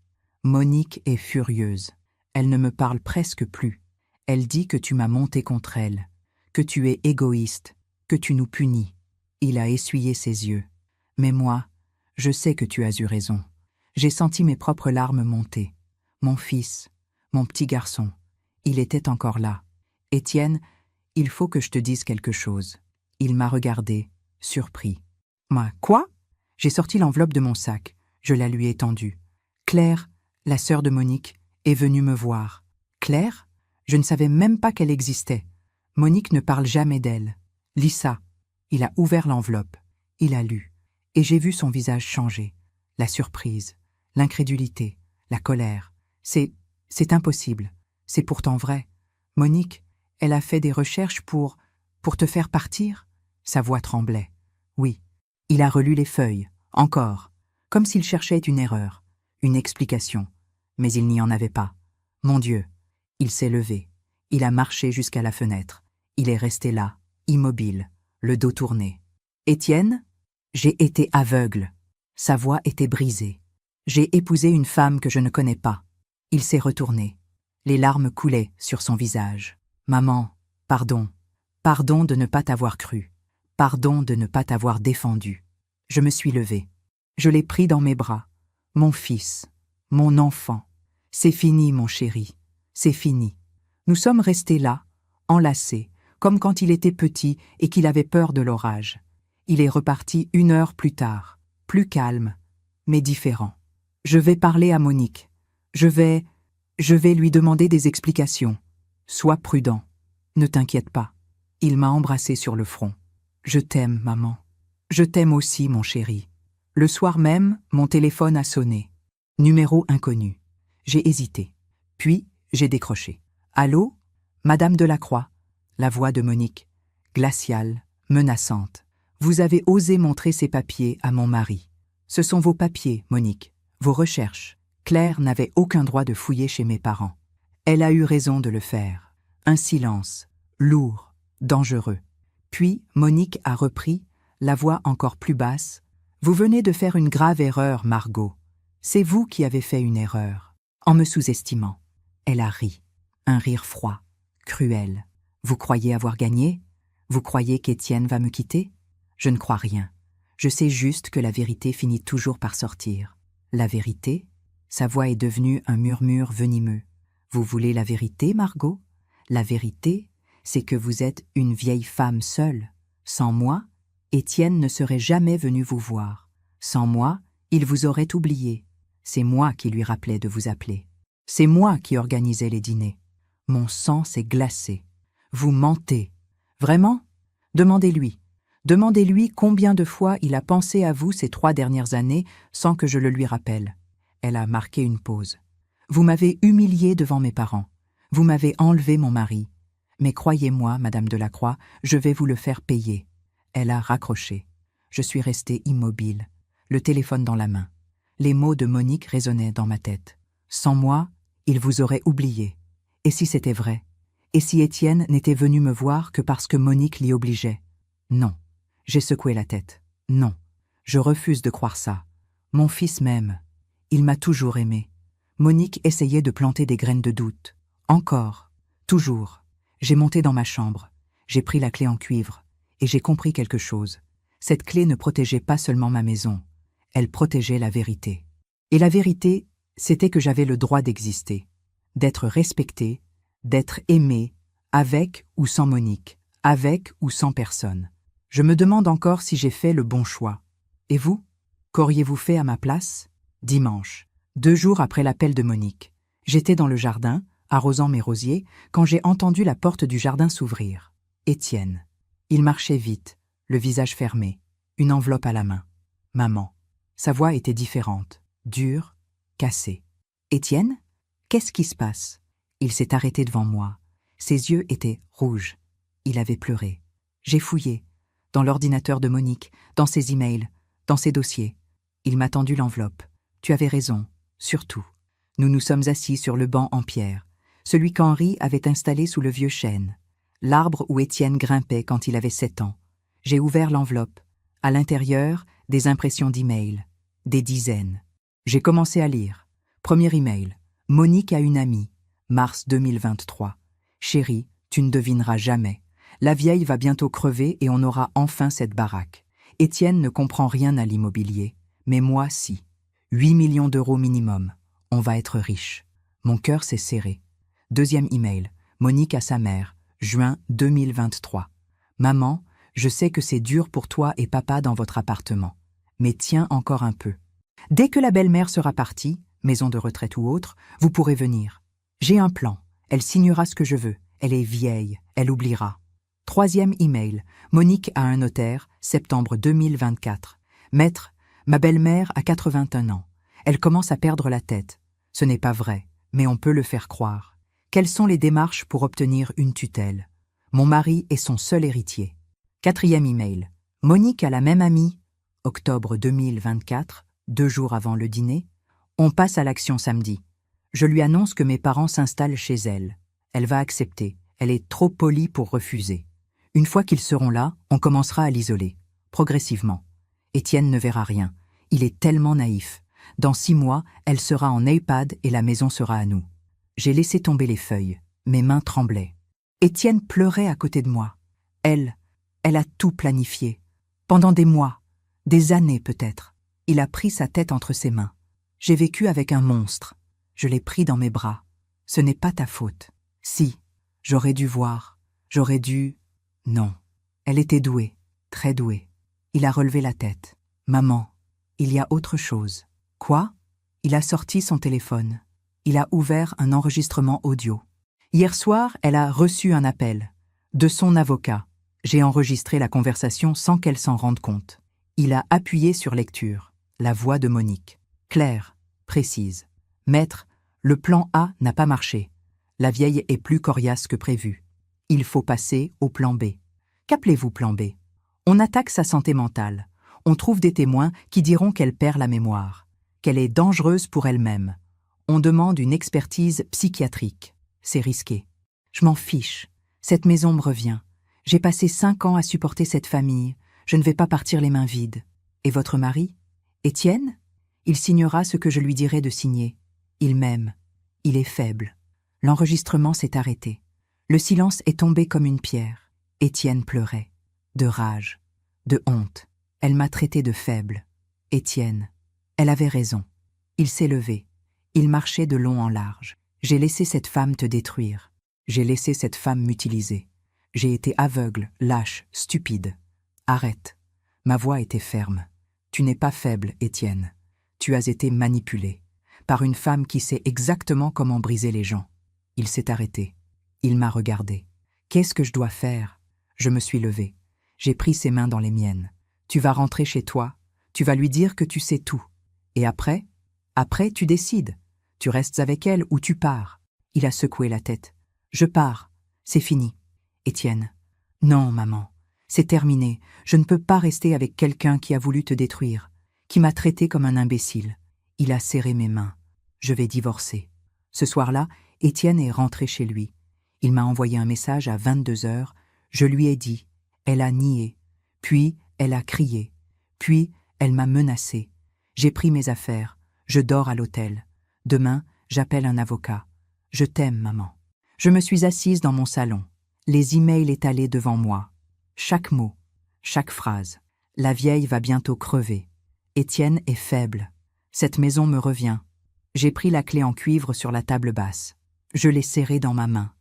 Monique est furieuse. Elle ne me parle presque plus. Elle dit que tu m'as monté contre elle, que tu es égoïste, que tu nous punis. Il a essuyé ses yeux. Mais moi, je sais que tu as eu raison. J'ai senti mes propres larmes monter. Mon fils, mon petit garçon, il était encore là. Étienne, il faut que je te dise quelque chose. Il m'a regardé, surpris. Moi, quoi? J'ai sorti l'enveloppe de mon sac. Je la lui ai tendue. Claire, la sœur de Monique, est venue me voir. Claire? Je ne savais même pas qu'elle existait. Monique ne parle jamais d'elle. Lis ça. Il a ouvert l'enveloppe. Il a lu. Et j'ai vu son visage changer. La surprise, l'incrédulité, la colère. C'est impossible. C'est pourtant vrai. Monique, elle a fait des recherches pour te faire partir? Sa voix tremblait. Oui. Il a relu les feuilles, encore, comme s'il cherchait une erreur, une explication. Mais il n'y en avait pas. Mon Dieu. Il s'est levé. Il a marché jusqu'à la fenêtre. Il est resté là, immobile, le dos tourné. Étienne, j'ai été aveugle. Sa voix était brisée. J'ai épousé une femme que je ne connais pas. Il s'est retourné. Les larmes coulaient sur son visage. Maman, pardon. Pardon de ne pas t'avoir cru. Pardon de ne pas t'avoir défendu. Je me suis levée. Je l'ai pris dans mes bras. Mon fils, mon enfant. C'est fini, mon chéri. C'est fini. Nous sommes restés là, enlacés, comme quand il était petit et qu'il avait peur de l'orage. Il est reparti 1 heure plus tard, plus calme, mais différent. Je vais parler à Monique. Je vais lui demander des explications. Sois prudent. Ne t'inquiète pas. Il m'a embrassé sur le front. Je t'aime, maman. Je t'aime aussi, mon chéri. Le soir même, mon téléphone a sonné. Numéro inconnu. J'ai hésité. Puis, j'ai décroché. Allô? Madame Delacroix. La voix de Monique. Glaciale, menaçante. Vous avez osé montrer ces papiers à mon mari. Ce sont vos papiers, Monique. Vos recherches. Claire n'avait aucun droit de fouiller chez mes parents. Elle a eu raison de le faire. Un silence, lourd, dangereux. Puis, Monique a repris, la voix encore plus basse. Vous venez de faire une grave erreur, Margot. C'est vous qui avez fait une erreur. En me sous-estimant. Elle a ri. Un rire froid, cruel. Vous croyez avoir gagné? Vous croyez qu'Étienne va me quitter? Je ne crois rien. Je sais juste que la vérité finit toujours par sortir. La vérité? Sa voix est devenue un murmure venimeux. Vous voulez la vérité, Margot? La vérité, c'est que vous êtes une vieille femme seule. Sans moi, Étienne ne serait jamais venu vous voir. Sans moi, il vous aurait oublié. C'est moi qui lui rappelais de vous appeler. C'est moi qui organisais les dîners. Mon sang s'est glacé. Vous mentez. Vraiment? Demandez-lui. Demandez-lui combien de fois il a pensé à vous ces 3 dernières années sans que je le lui rappelle. Elle a marqué une pause. Vous m'avez humiliée devant mes parents. Vous m'avez enlevé mon mari. Mais croyez-moi, Madame Delacroix, je vais vous le faire payer. Elle a raccroché. Je suis restée immobile, le téléphone dans la main. Les mots de Monique résonnaient dans ma tête. Sans moi, il vous aurait oublié. Et si c'était vrai? Et si Étienne n'était venu me voir que parce que Monique l'y obligeait? Non. J'ai secoué la tête. Non. Je refuse de croire ça. Mon fils m'aime. Il m'a toujours aimé. Monique essayait de planter des graines de doute. Encore. Toujours. J'ai monté dans ma chambre. J'ai pris la clé en cuivre. Et j'ai compris quelque chose. Cette clé ne protégeait pas seulement ma maison. Elle protégeait la vérité. Et la vérité, c'était que j'avais le droit d'exister, d'être respectée d'être aimé, avec ou sans Monique, avec ou sans personne. Je me demande encore si j'ai fait le bon choix. Et vous? Qu'auriez-vous fait à ma place? Dimanche, 2 jours après l'appel de Monique. J'étais dans le jardin, arrosant mes rosiers, quand j'ai entendu la porte du jardin s'ouvrir. Étienne. Il marchait vite, le visage fermé, une enveloppe à la main. Maman. Sa voix était différente, dure, cassée. Étienne? Qu'est-ce qui se passe? Il s'est arrêté devant moi. Ses yeux étaient rouges. Il avait pleuré. J'ai fouillé, dans l'ordinateur de Monique, dans ses emails, dans ses dossiers. Il m'a tendu l'enveloppe. Tu avais raison, surtout. Nous nous sommes assis sur le banc en pierre, celui qu'Henri avait installé sous le vieux chêne, l'arbre où Étienne grimpait quand il avait 7 ans. J'ai ouvert l'enveloppe. À l'intérieur, des impressions d'emails, des dizaines. J'ai commencé à lire. Premier email. Monique a une amie. Mars 2023. Chérie, tu ne devineras jamais. La vieille va bientôt crever et on aura enfin cette baraque. Étienne ne comprend rien à l'immobilier, mais moi si. 8 millions d'euros minimum. On va être riche. Mon cœur s'est serré. Deuxième email. Monique à sa mère. Juin 2023. Maman, je sais que c'est dur pour toi et papa dans votre appartement. Mais tiens encore un peu. Dès que la belle-mère sera partie, maison de retraite ou autre, vous pourrez venir. J'ai un plan. Elle signera ce que je veux. Elle est vieille. Elle oubliera. Troisième email. Monique à un notaire, septembre 2024. Maître, ma belle-mère a 81 ans. Elle commence à perdre la tête. Ce n'est pas vrai, mais on peut le faire croire. Quelles sont les démarches pour obtenir une tutelle? Mon mari est son seul héritier. Quatrième email. Monique a la même amie. Octobre 2024, 2 jours avant le dîner. On passe à l'action samedi. Je lui annonce que mes parents s'installent chez elle. Elle va accepter. Elle est trop polie pour refuser. Une fois qu'ils seront là, on commencera à l'isoler. Progressivement. Étienne ne verra rien. Il est tellement naïf. Dans 6 mois, elle sera en EHPAD et la maison sera à nous. J'ai laissé tomber les feuilles. Mes mains tremblaient. Étienne pleurait à côté de moi. Elle a tout planifié. Pendant des mois, des années peut-être. Il a pris sa tête entre ses mains. J'ai vécu avec un monstre. Je l'ai pris dans mes bras. Ce n'est pas ta faute. Si, j'aurais dû voir. J'aurais dû... Non. Elle était douée, très douée. Il a relevé la tête. Maman, il y a autre chose. Quoi? Il a sorti son téléphone. Il a ouvert un enregistrement audio. Hier soir, elle a reçu un appel. De son avocat. J'ai enregistré la conversation sans qu'elle s'en rende compte. Il a appuyé sur lecture. La voix de Monique. Claire, précise. Maître, le plan A n'a pas marché. La vieille est plus coriace que prévu. Il faut passer au plan B. Qu'appelez-vous plan B? On attaque sa santé mentale. On trouve des témoins qui diront qu'elle perd la mémoire, qu'elle est dangereuse pour elle-même. On demande une expertise psychiatrique. C'est risqué. Je m'en fiche. Cette maison me revient. J'ai passé 5 ans à supporter cette famille. Je ne vais pas partir les mains vides. Et votre mari? Étienne? Il signera ce que je lui dirai de signer. Il m'aime. Il est faible. L'enregistrement s'est arrêté. Le silence est tombé comme une pierre. Étienne pleurait. De rage. De honte. Elle m'a traité de faible. Étienne. Elle avait raison. Il s'est levé. Il marchait de long en large. J'ai laissé cette femme te détruire. J'ai laissé cette femme m'utiliser. J'ai été aveugle, lâche, stupide. Arrête. Ma voix était ferme. Tu n'es pas faible, Étienne. Tu as été manipulé. Par une femme qui sait exactement comment briser les gens. Il s'est arrêté. Il m'a regardé. Qu'est-ce que je dois faire? Je me suis levé. J'ai pris ses mains dans les miennes. Tu vas rentrer chez toi. Tu vas lui dire que tu sais tout. Et après? Après, tu décides. Tu restes avec elle ou tu pars. Il a secoué la tête. Je pars. C'est fini. Étienne. Non, maman. C'est terminé. Je ne peux pas rester avec quelqu'un qui a voulu te détruire, qui m'a traité comme un imbécile. Il a serré mes mains. Je vais divorcer. Ce soir-là, Étienne est rentré chez lui. Il m'a envoyé un message à 22h. Je lui ai dit. Elle a nié. Puis, elle a crié. Puis, elle m'a menacé. J'ai pris mes affaires. Je dors à l'hôtel. Demain, j'appelle un avocat. Je t'aime, maman. Je me suis assise dans mon salon. Les emails étalés devant moi. Chaque mot, chaque phrase. La vieille va bientôt crever. Étienne est faible. Cette maison me revient. J'ai pris la clé en cuivre sur la table basse. Je l'ai serrée dans ma main.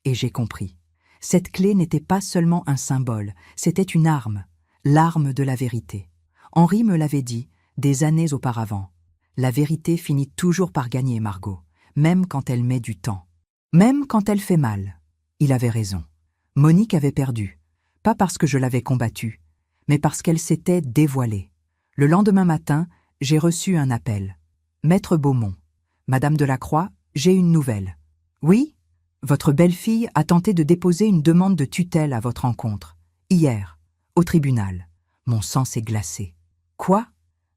Et j'ai compris. Cette clé n'était pas seulement un symbole, c'était une arme, l'arme de la vérité. Henri me l'avait dit des années auparavant. La vérité finit toujours par gagner, Margot, même quand elle met du temps. Même quand elle fait mal. Il avait raison. Monique avait perdu, pas parce que je l'avais combattue, mais parce qu'elle s'était dévoilée. Le lendemain matin, j'ai reçu un appel. Maître Beaumont, Madame Delacroix, j'ai une nouvelle. Oui? Votre belle-fille a tenté de déposer une demande de tutelle à votre encontre, hier, au tribunal. Mon sang s'est glacé. Quoi?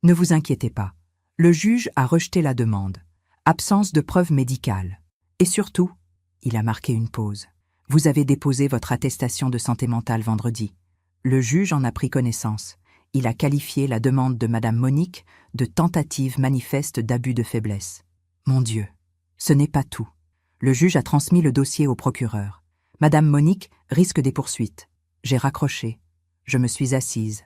Ne vous inquiétez pas. Le juge a rejeté la demande. Absence de preuves médicales. Et surtout, il a marqué une pause. Vous avez déposé votre attestation de santé mentale vendredi. Le juge en a pris connaissance. Il a qualifié la demande de Madame Monique de tentative manifeste d'abus de faiblesse. Mon Dieu, ce n'est pas tout. Le juge a transmis le dossier au procureur. Madame Monique risque des poursuites. J'ai raccroché. Je me suis assise.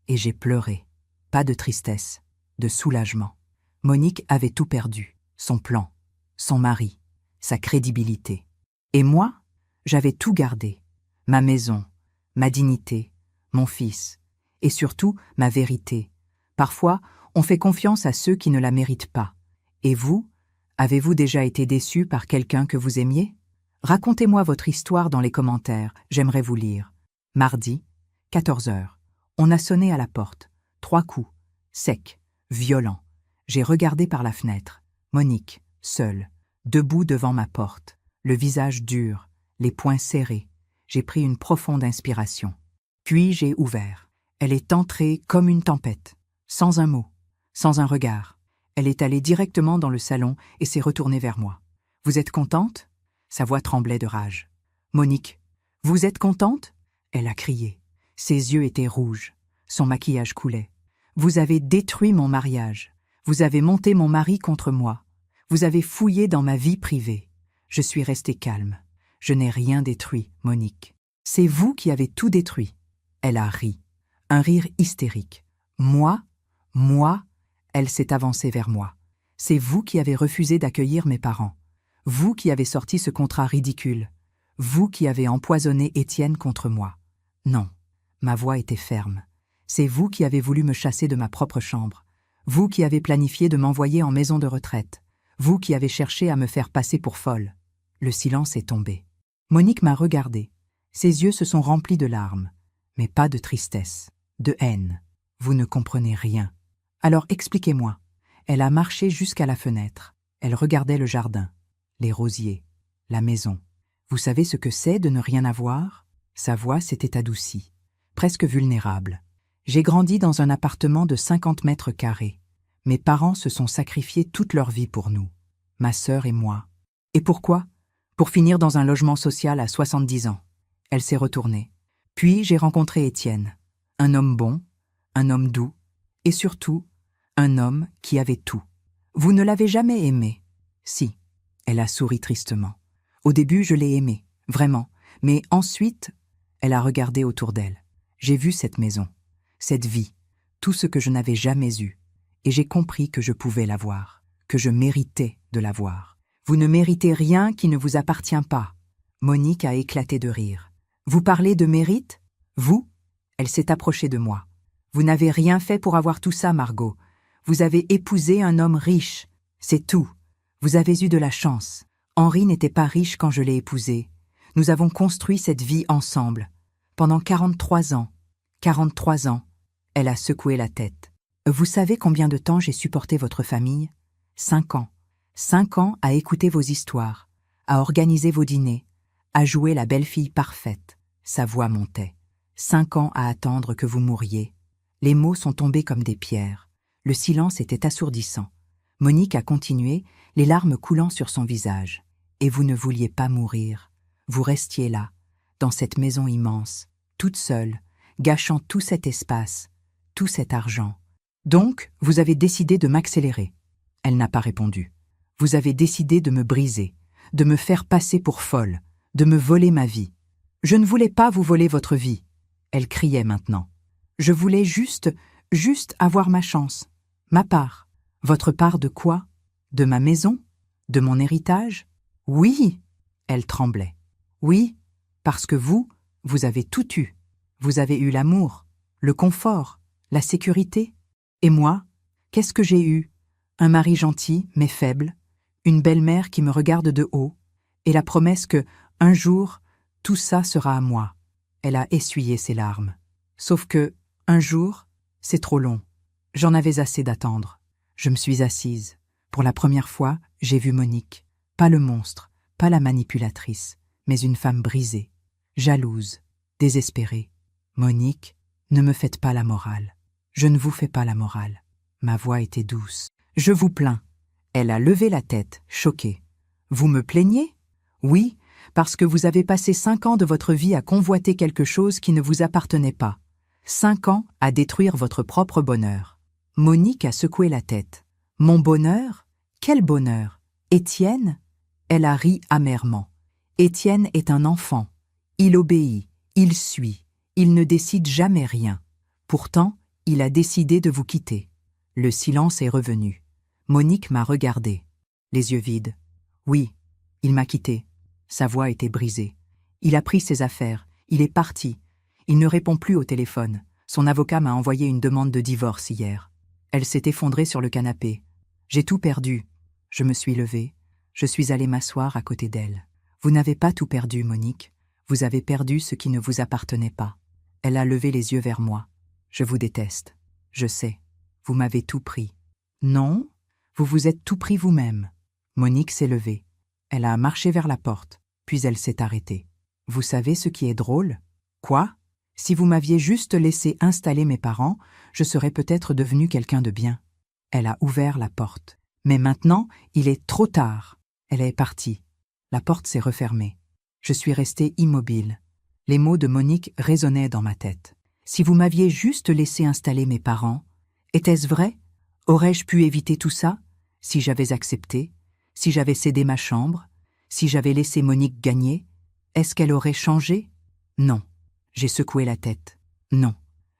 Et j'ai pleuré. Pas de tristesse, de soulagement. Monique avait tout perdu. Son plan, son mari, sa crédibilité. Et moi, j'avais tout gardé. Ma maison, ma dignité, mon fils. Et surtout, ma vérité. Parfois, on fait confiance à ceux qui ne la méritent pas. Et vous, avez-vous déjà été déçu par quelqu'un que vous aimiez? Racontez-moi votre histoire dans les commentaires, j'aimerais vous lire. Mardi, 14 heures. On a sonné à la porte. 3 coups, secs, violents. J'ai regardé par la fenêtre. Monique, seule, debout devant ma porte, le visage dur, les poings serrés. J'ai pris une profonde inspiration. Puis j'ai ouvert. Elle est entrée comme une tempête, sans un mot, sans un regard. Elle est allée directement dans le salon et s'est retournée vers moi. « Vous êtes contente ?» Sa voix tremblait de rage. « Monique, vous êtes contente ?» Elle a crié. Ses yeux étaient rouges. Son maquillage coulait. « Vous avez détruit mon mariage. Vous avez monté mon mari contre moi. Vous avez fouillé dans ma vie privée. » Je suis restée calme. « Je n'ai rien détruit, Monique. C'est vous qui avez tout détruit. » Elle a ri. Un rire hystérique. « Moi, elle s'est avancée vers moi. C'est vous qui avez refusé d'accueillir mes parents. Vous qui avez sorti ce contrat ridicule. Vous qui avez empoisonné Étienne contre moi. Non, ma voix était ferme. C'est vous qui avez voulu me chasser de ma propre chambre. Vous qui avez planifié de m'envoyer en maison de retraite. Vous qui avez cherché à me faire passer pour folle. Le silence est tombé. Monique m'a regardée. Ses yeux se sont remplis de larmes, mais pas de tristesse, de haine. Vous ne comprenez rien. Alors expliquez-moi. Elle a marché jusqu'à la fenêtre. Elle regardait le jardin, les rosiers, la maison. Vous savez ce que c'est de ne rien avoir? Sa voix s'était adoucie, presque vulnérable. J'ai grandi dans un appartement de 50 mètres carrés. Mes parents se sont sacrifiés toute leur vie pour nous, ma sœur et moi. Et pourquoi? Pour finir dans un logement social à 70 ans. Elle s'est retournée. Puis j'ai rencontré Étienne, un homme bon, un homme doux, et surtout, un homme qui avait tout. Vous ne l'avez jamais aimé? Si. Elle a souri tristement. Au début, je l'ai aimé, vraiment. Mais ensuite, elle a regardé autour d'elle. J'ai vu cette maison, cette vie, tout ce que je n'avais jamais eu. Et j'ai compris que je pouvais l'avoir, que je méritais de l'avoir. Vous ne méritez rien qui ne vous appartient pas. Monique a éclaté de rire. Vous parlez de mérite? Vous? Elle s'est approchée de moi. Vous n'avez rien fait pour avoir tout ça, Margot. Vous avez épousé un homme riche. C'est tout. Vous avez eu de la chance. Henri n'était pas riche quand je l'ai épousé. Nous avons construit cette vie ensemble. Pendant 43 ans. 43 ans. Elle a secoué la tête. Vous savez combien de temps j'ai supporté votre famille? 5 ans. 5 ans à écouter vos histoires, à organiser vos dîners, à jouer la belle-fille parfaite. Sa voix montait. 5 ans à attendre que vous mouriez. Les mots sont tombés comme des pierres. Le silence était assourdissant. Monique a continué, les larmes coulant sur son visage. Et vous ne vouliez pas mourir. Vous restiez là, dans cette maison immense, toute seule, gâchant tout cet espace, tout cet argent. Donc, vous avez décidé de m'accélérer. Elle n'a pas répondu. Vous avez décidé de me briser, de me faire passer pour folle, de me voler ma vie. Je ne voulais pas vous voler votre vie. Elle criait maintenant. Je voulais juste avoir ma chance, ma part. Votre part de quoi? De ma maison? De mon héritage? Oui! Elle tremblait. Oui, parce que vous avez tout eu. Vous avez eu l'amour, le confort, la sécurité. Et moi, qu'est-ce que j'ai eu? Un mari gentil, mais faible, une belle-mère qui me regarde de haut, et la promesse que, un jour, tout ça sera à moi. Elle a essuyé ses larmes. Sauf que, un jour, c'est trop long. J'en avais assez d'attendre. Je me suis assise. Pour la première fois, j'ai vu Monique. Pas le monstre, pas la manipulatrice, mais une femme brisée, jalouse, désespérée. Monique, ne me faites pas la morale. Je ne vous fais pas la morale. Ma voix était douce. Je vous plains. Elle a levé la tête, choquée. Vous me plaignez? Oui, parce que vous avez passé 5 ans de votre vie à convoiter quelque chose qui ne vous appartenait pas. 5 ans à détruire votre propre bonheur. Monique a secoué la tête. Mon bonheur? Quel bonheur? Étienne? Elle a ri amèrement. Étienne est un enfant. Il obéit, il suit, il ne décide jamais rien. Pourtant, il a décidé de vous quitter. Le silence est revenu. Monique m'a regardé, les yeux vides. Oui, il m'a quitté. Sa voix était brisée. Il a pris ses affaires, il est parti. Il ne répond plus au téléphone. Son avocat m'a envoyé une demande de divorce hier. Elle s'est effondrée sur le canapé. J'ai tout perdu. Je me suis levée. Je suis allée m'asseoir à côté d'elle. Vous n'avez pas tout perdu, Monique. Vous avez perdu ce qui ne vous appartenait pas. Elle a levé les yeux vers moi. Je vous déteste. Je sais. Vous m'avez tout pris. Non, vous vous êtes tout pris vous-même. Monique s'est levée. Elle a marché vers la porte, puis elle s'est arrêtée. Vous savez ce qui est drôle? Quoi? Si vous m'aviez juste laissé installer mes parents, je serais peut-être devenue quelqu'un de bien. Elle a ouvert la porte. Mais maintenant, il est trop tard. Elle est partie. La porte s'est refermée. Je suis restée immobile. Les mots de Monique résonnaient dans ma tête. Si vous m'aviez juste laissé installer mes parents, était-ce vrai? Aurais-je pu éviter tout ça? Si j'avais accepté? Si j'avais cédé ma chambre? Si j'avais laissé Monique gagner? Est-ce qu'elle aurait changé? Non. J'ai secoué la tête. Non.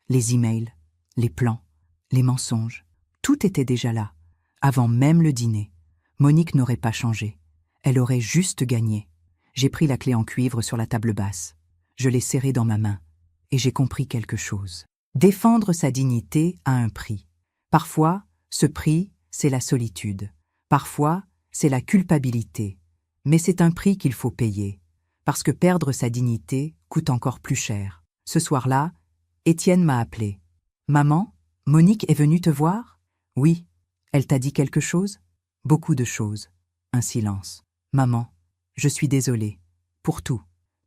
Les emails, les plans, les mensonges, tout était déjà là. Avant même le dîner. Monique n'aurait pas changé. Elle aurait juste gagné. J'ai pris la clé en cuivre sur la table basse. Je l'ai serrée dans ma main. Et j'ai compris quelque chose. Défendre sa dignité a un prix. Parfois, ce prix, c'est la solitude. Parfois, c'est la culpabilité. Mais c'est un prix qu'il faut payer. Parce que perdre sa dignité coûte encore plus cher. Ce soir-là, Étienne m'a appelé. « Maman, Monique est venue te voir? » « Oui. Elle t'a dit quelque chose? » « Beaucoup de choses. » Un silence. « Maman, je suis désolée. Pour tout.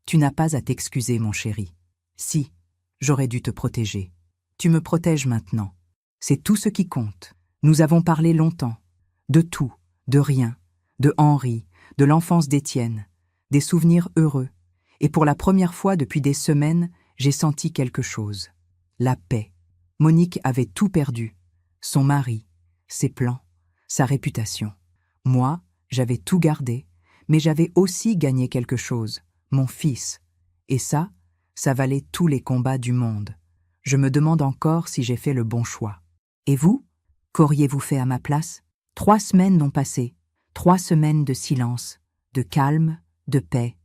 Tu n'as pas à t'excuser, mon chéri. Si, j'aurais dû te protéger. Tu me protèges maintenant. C'est tout ce qui compte. Nous avons parlé longtemps. De tout, de rien, de Henri, de l'enfance d'Étienne, des souvenirs heureux. Et pour la première fois depuis des semaines, j'ai senti quelque chose. La paix. Monique avait tout perdu. Son mari, ses plans, sa réputation. Moi, j'avais tout gardé, mais j'avais aussi gagné quelque chose, mon fils. Et ça valait tous les combats du monde. Je me demande encore si j'ai fait le bon choix. Et vous? Qu'auriez-vous fait à ma place? 3 semaines n'ont passé. 3 semaines de silence, de calme, de paix.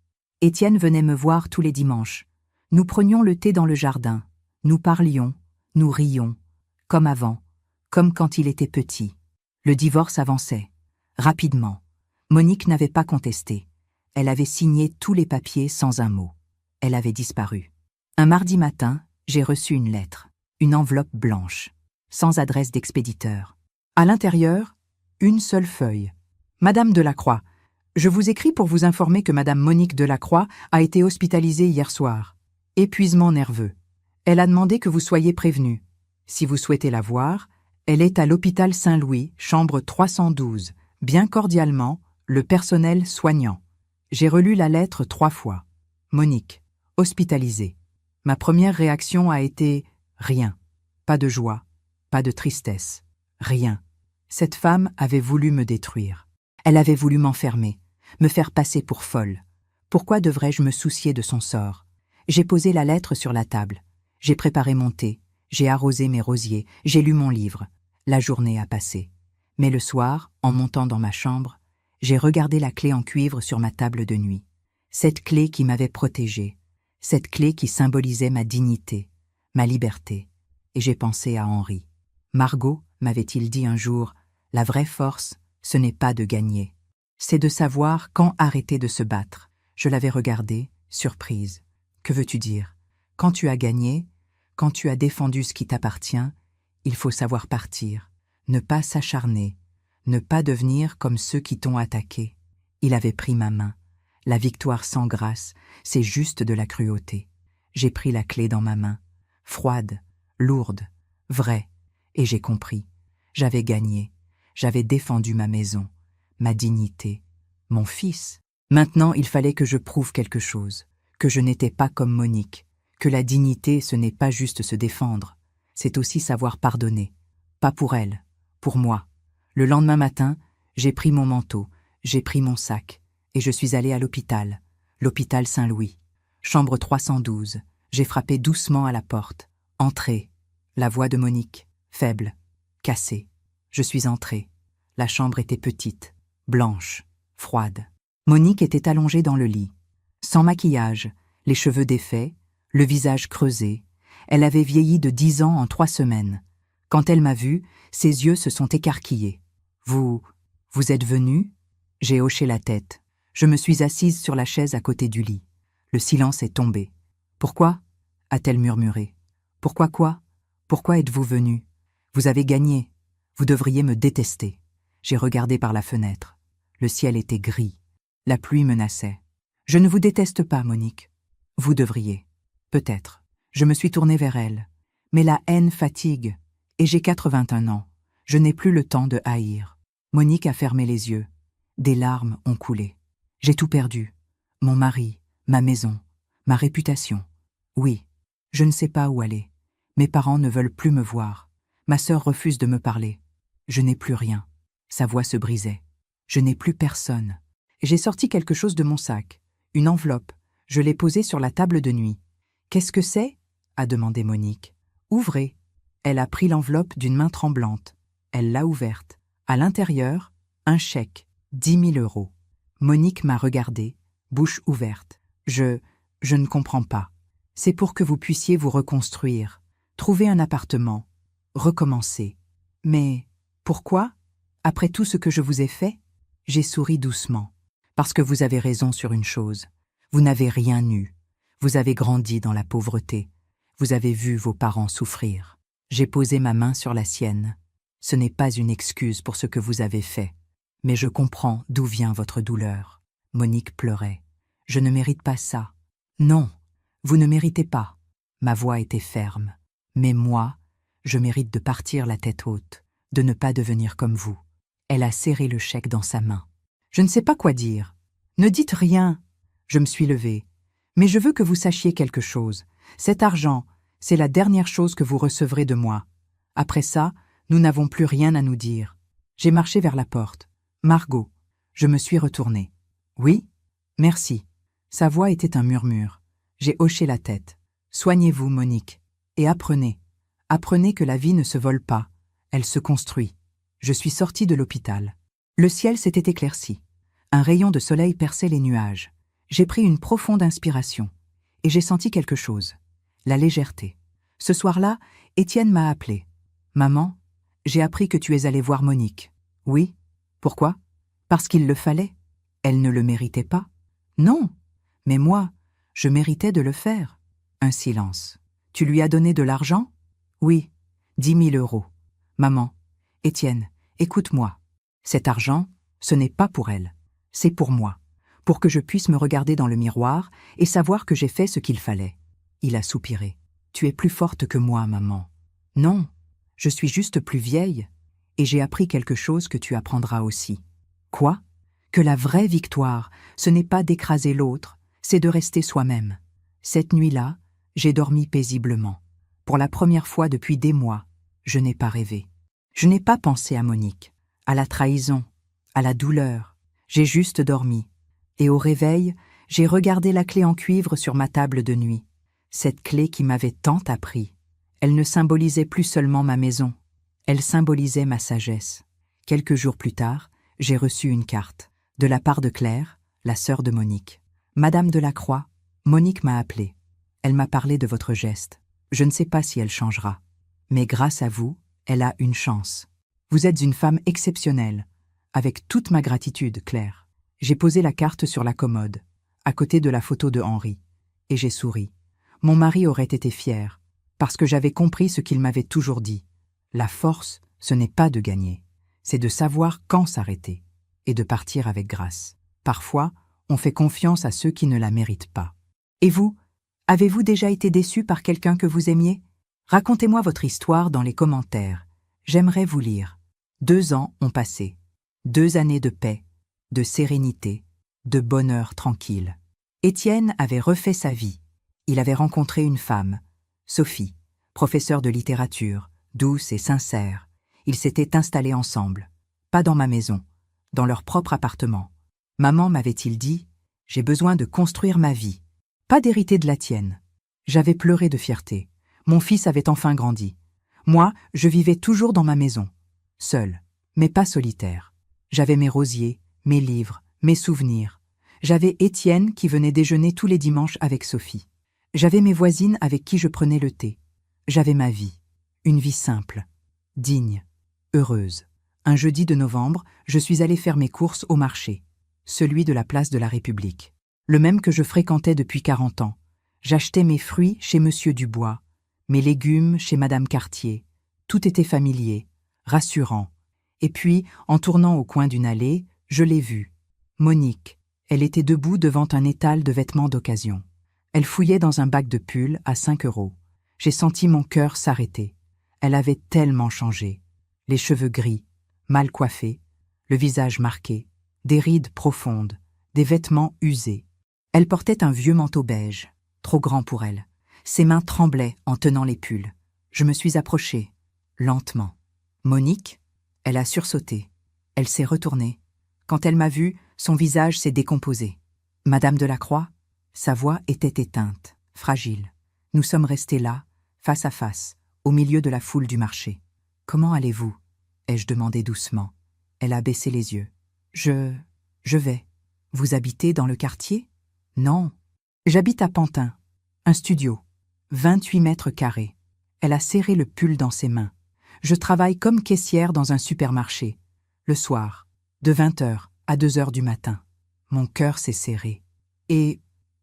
Étienne venait me voir tous les dimanches. Nous prenions le thé dans le jardin. Nous parlions, nous rions, comme avant, comme quand il était petit. Le divorce avançait, rapidement. Monique n'avait pas contesté. Elle avait signé tous les papiers sans un mot. Elle avait disparu. Un mardi matin, j'ai reçu une lettre, une enveloppe blanche, sans adresse d'expéditeur. À l'intérieur, une seule feuille. Madame Delacroix, je vous écris pour vous informer que Madame Monique Delacroix a été hospitalisée hier soir. Épuisement nerveux. Elle a demandé que vous soyez prévenu. Si vous souhaitez la voir, elle est à l'hôpital Saint-Louis, chambre 312, bien cordialement, le personnel soignant. J'ai relu la lettre 3 fois. Monique, hospitalisée. Ma première réaction a été rien. Pas de joie, pas de tristesse, rien. Cette femme avait voulu me détruire. Elle avait voulu m'enfermer, me faire passer pour folle. Pourquoi devrais-je me soucier de son sort? J'ai posé la lettre sur la table. J'ai préparé mon thé. J'ai arrosé mes rosiers. J'ai lu mon livre. La journée a passé. Mais le soir, en montant dans ma chambre, j'ai regardé la clé en cuivre sur ma table de nuit. Cette clé qui m'avait protégée, cette clé qui symbolisait ma dignité, ma liberté. Et j'ai pensé à Henri. Margot, m'avait-il dit un jour, la vraie force, ce n'est pas de gagner. C'est de savoir quand arrêter de se battre. Je l'avais regardée, surprise. Que veux-tu dire? Quand tu as gagné, quand tu as défendu ce qui t'appartient, il faut savoir partir, ne pas s'acharner, ne pas devenir comme ceux qui t'ont attaqué. Il avait pris ma main. La victoire sans grâce, c'est juste de la cruauté. J'ai pris la clé dans ma main, froide, lourde, vraie, et j'ai compris. J'avais gagné, j'avais défendu ma maison, ma dignité, mon fils. Maintenant, il fallait que je prouve quelque chose, que je n'étais pas comme Monique, que la dignité, ce n'est pas juste se défendre, c'est aussi savoir pardonner. Pas pour elle, pour moi. Le lendemain matin, j'ai pris mon manteau, j'ai pris mon sac, et je suis allée à l'hôpital, l'hôpital Saint-Louis. Chambre 312, j'ai frappé doucement à la porte. Entrez. La voix de Monique, faible, cassée. Je suis entrée. La chambre était petite, blanche, froide. Monique était allongée dans le lit. Sans maquillage, les cheveux défaits, le visage creusé. Elle avait vieilli de 10 ans en 3 semaines. Quand elle m'a vue, ses yeux se sont écarquillés. Vous êtes venu? J'ai hoché la tête. Je me suis assise sur la chaise à côté du lit. Le silence est tombé. Pourquoi? A-t-elle murmuré. Pourquoi quoi? Pourquoi êtes-vous venu? Vous avez gagné. Vous devriez me détester. J'ai regardé par la fenêtre. Le ciel était gris. La pluie menaçait. Je ne vous déteste pas, Monique. Vous devriez. Peut-être. Je me suis tournée vers elle. Mais la haine fatigue. Et j'ai 81 ans. Je n'ai plus le temps de haïr. Monique a fermé les yeux. Des larmes ont coulé. J'ai tout perdu. Mon mari, ma maison, ma réputation. Oui, je ne sais pas où aller. Mes parents ne veulent plus me voir. Ma sœur refuse de me parler. Je n'ai plus rien. Sa voix se brisait. Je n'ai plus personne. J'ai sorti quelque chose de mon sac. Une enveloppe. Je l'ai posée sur la table de nuit. Qu'est-ce que c'est? A demandé Monique. Ouvrez. Elle a pris l'enveloppe d'une main tremblante. Elle l'a ouverte. À l'intérieur, un chèque. 10 000 €. Monique m'a regardée, bouche ouverte. Je ne comprends pas. C'est pour que vous puissiez vous reconstruire, trouver un appartement, recommencer. Mais pourquoi? Après tout ce que je vous ai fait? J'ai souri doucement. Parce que vous avez raison sur une chose. Vous n'avez rien eu. Vous avez grandi dans la pauvreté. Vous avez vu vos parents souffrir. J'ai posé ma main sur la sienne. Ce n'est pas une excuse pour ce que vous avez fait. Mais je comprends d'où vient votre douleur. Monique pleurait. Je ne mérite pas ça. Non, vous ne méritez pas. Ma voix était ferme. Mais moi, je mérite de partir la tête haute, de ne pas devenir comme vous. Elle a serré le chèque dans sa main. Je ne sais pas quoi dire. Ne dites rien. Je me suis levée. Mais je veux que vous sachiez quelque chose. Cet argent, c'est la dernière chose que vous recevrez de moi. Après ça, nous n'avons plus rien à nous dire. J'ai marché vers la porte. Margot. Je me suis retournée. Oui? Merci. Sa voix était un murmure. J'ai hoché la tête. Soignez-vous, Monique. Et apprenez. Apprenez que la vie ne se vole pas. Elle se construit. Je suis sortie de l'hôpital. Le ciel s'était éclairci. Un rayon de soleil perçait les nuages. J'ai pris une profonde inspiration. Et j'ai senti quelque chose. La légèreté. Ce soir-là, Étienne m'a appelé. Maman, j'ai appris que tu es allée voir Monique. Oui. Pourquoi? Parce qu'il le fallait. Elle ne le méritait pas. Non. Mais moi, je méritais de le faire. Un silence. Tu lui as donné de l'argent? Oui. 10 000 €. Maman, Étienne, écoute-moi. Cet argent, ce n'est pas pour elle. C'est pour moi. Pour que je puisse me regarder dans le miroir et savoir que j'ai fait ce qu'il fallait. Il a soupiré. Tu es plus forte que moi, maman. Non, je suis juste plus vieille. Et j'ai appris quelque chose que tu apprendras aussi. Quoi? Que la vraie victoire, ce n'est pas d'écraser l'autre, c'est de rester soi-même. Cette nuit-là, j'ai dormi paisiblement. Pour la première fois depuis des mois, je n'ai pas rêvé. Je n'ai pas pensé à Monique, à la trahison, à la douleur. J'ai juste dormi. Et au réveil, j'ai regardé la clé en cuivre sur ma table de nuit. Cette clé qui m'avait tant appris. Elle ne symbolisait plus seulement ma maison. Elle symbolisait ma sagesse. Quelques jours plus tard, j'ai reçu une carte, de la part de Claire, la sœur de Monique. Madame Delacroix, Monique m'a appelé. Elle m'a parlé de votre geste. Je ne sais pas si elle changera. Mais grâce à vous, elle a une chance. Vous êtes une femme exceptionnelle. Avec toute ma gratitude, Claire. J'ai posé la carte sur la commode, à côté de la photo de Henri, et j'ai souri. Mon mari aurait été fier, parce que j'avais compris ce qu'il m'avait toujours dit. La force, ce n'est pas de gagner, c'est de savoir quand s'arrêter, et de partir avec grâce. Parfois, on fait confiance à ceux qui ne la méritent pas. Et vous, avez-vous déjà été déçu par quelqu'un que vous aimiez? Racontez-moi votre histoire dans les commentaires. J'aimerais vous lire. 2 ans ont passé. 2 années de paix, de sérénité, de bonheur tranquille. Étienne avait refait sa vie. Il avait rencontré une femme, Sophie, professeure de littérature, douce et sincère. Ils s'étaient installés ensemble. Pas dans ma maison, dans leur propre appartement. Maman m'avait-il dit, j'ai besoin de construire ma vie, pas d'hériter de la tienne. J'avais pleuré de fierté. Mon fils avait enfin grandi. Moi, je vivais toujours dans ma maison, seule, mais pas solitaire. J'avais mes rosiers, mes livres, mes souvenirs. J'avais Étienne qui venait déjeuner tous les dimanches avec Sophie. J'avais mes voisines avec qui je prenais le thé. J'avais ma vie, une vie simple, digne, heureuse. Un jeudi de novembre, je suis allée faire mes courses au marché, celui de la place de la République, le même que je fréquentais depuis 40 ans. J'achetais mes fruits chez Monsieur Dubois, mes légumes chez Madame Cartier. Tout était familier, rassurant. Et puis, en tournant au coin d'une allée, je l'ai vue. Monique, elle était debout devant un étal de vêtements d'occasion. Elle fouillait dans un bac de pull à 5 €. J'ai senti mon cœur s'arrêter. Elle avait tellement changé. Les cheveux gris, mal coiffés, le visage marqué, des rides profondes, des vêtements usés. Elle portait un vieux manteau beige, trop grand pour elle. Ses mains tremblaient en tenant les pulls. Je me suis approchée, lentement. Monique, elle a sursauté. Elle s'est retournée. Quand elle m'a vue, son visage s'est décomposé. Madame Delacroix, sa voix était éteinte, fragile. Nous sommes restés là, face à face, au milieu de la foule du marché. « Comment allez-vous » ai-je demandé doucement. Elle a baissé les yeux. « Je vais. Vous habitez dans le quartier ?»« Non. J'habite à Pantin. Un studio. 28 mètres carrés. » Elle a serré le pull dans ses mains. « Je travaille comme caissière dans un supermarché. Le soir, de 20h à 2h du matin. » Mon cœur s'est serré. « Et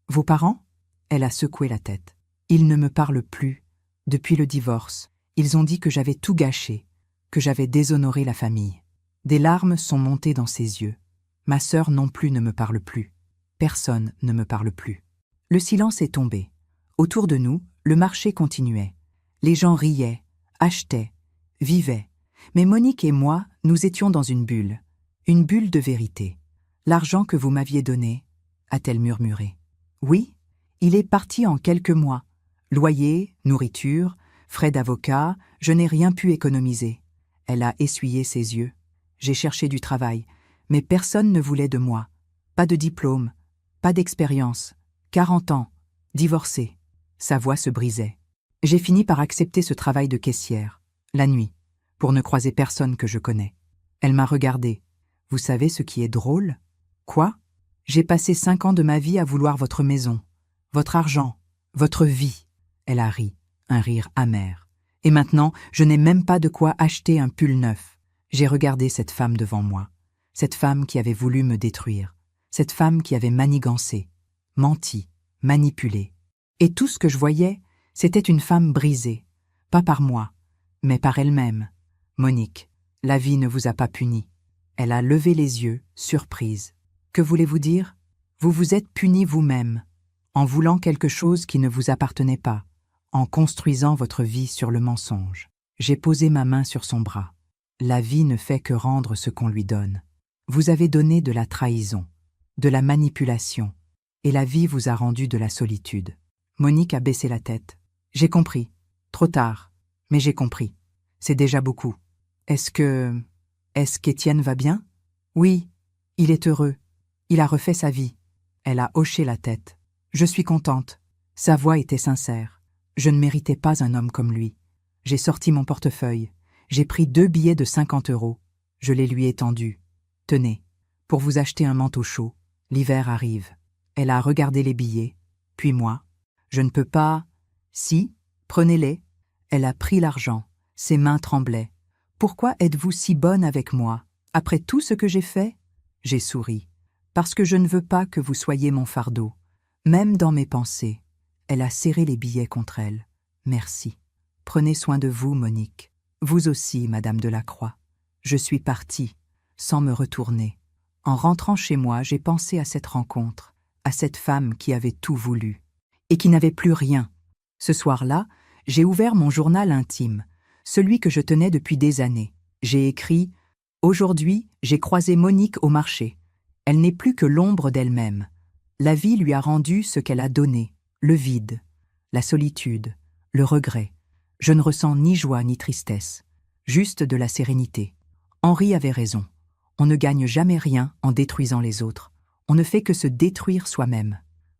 vos parents ?» Elle a secoué la tête. « Ils ne me parlent plus. Depuis le divorce, ils ont dit que j'avais tout gâché, que j'avais déshonoré la famille. » Des larmes sont montées dans ses yeux. Ma sœur non plus ne me parle plus. Personne ne me parle plus. Le silence est tombé. Autour de nous, le marché continuait. Les gens riaient, achetaient, vivaient. Mais Monique et moi, nous étions dans une bulle de vérité. « L'argent que vous m'aviez donné » a-t-elle murmuré. « Oui, il est parti en quelques mois. Loyer, nourriture, frais d'avocat, je n'ai rien pu économiser. » Elle a essuyé ses yeux. J'ai cherché du travail, mais personne ne voulait de moi. Pas de diplôme, pas d'expérience. 40 ans, divorcée. Sa voix se brisait. J'ai fini par accepter ce travail de caissière, la nuit, pour ne croiser personne que je connais. Elle m'a regardée. Vous savez ce qui est drôle ? Quoi ? J'ai passé 5 ans de ma vie à vouloir votre maison, votre argent, votre vie. Elle a ri, un rire amer. Et maintenant, je n'ai même pas de quoi acheter un pull neuf. J'ai regardé cette femme devant moi, cette femme qui avait voulu me détruire, cette femme qui avait manigancé, menti, manipulé. Et tout ce que je voyais, c'était une femme brisée, pas par moi, mais par elle-même. Monique, la vie ne vous a pas puni. Elle a levé les yeux, surprise. Que voulez-vous dire ? Vous vous êtes puni vous-même, en voulant quelque chose qui ne vous appartenait pas, en construisant votre vie sur le mensonge. J'ai posé ma main sur son bras. La vie ne fait que rendre ce qu'on lui donne. Vous avez donné de la trahison, de la manipulation, et la vie vous a rendu de la solitude. Monique a baissé la tête. J'ai compris. Trop tard, mais j'ai compris. C'est déjà beaucoup. Est-ce qu'Étienne va bien ? Oui, il est heureux. Il a refait sa vie. Elle a hoché la tête. Je suis contente. Sa voix était sincère. Je ne méritais pas un homme comme lui. J'ai sorti mon portefeuille. J'ai pris 2 billets de 50 €. Je les lui ai tendus. Tenez, pour vous acheter un manteau chaud. L'hiver arrive. Elle a regardé les billets, puis moi. Je ne peux pas. Si, prenez-les. Elle a pris l'argent. Ses mains tremblaient. Pourquoi êtes-vous si bonne avec moi? Après tout ce que j'ai fait? J'ai souri. Parce que je ne veux pas que vous soyez mon fardeau. Même dans mes pensées. Elle a serré les billets contre elle. Merci. Prenez soin de vous, Monique. Vous aussi, Madame Delacroix. Je suis partie, sans me retourner. En rentrant chez moi, j'ai pensé à cette rencontre, à cette femme qui avait tout voulu, et qui n'avait plus rien. Ce soir-là, j'ai ouvert mon journal intime, celui que je tenais depuis des années. J'ai écrit « Aujourd'hui, j'ai croisé Monique au marché. Elle n'est plus que l'ombre d'elle-même. La vie lui a rendu ce qu'elle a donné, le vide, la solitude, le regret. Je ne ressens ni joie ni tristesse, juste de la sérénité. Henri avait raison. On ne gagne jamais rien en détruisant les autres. On ne fait que se détruire soi-même.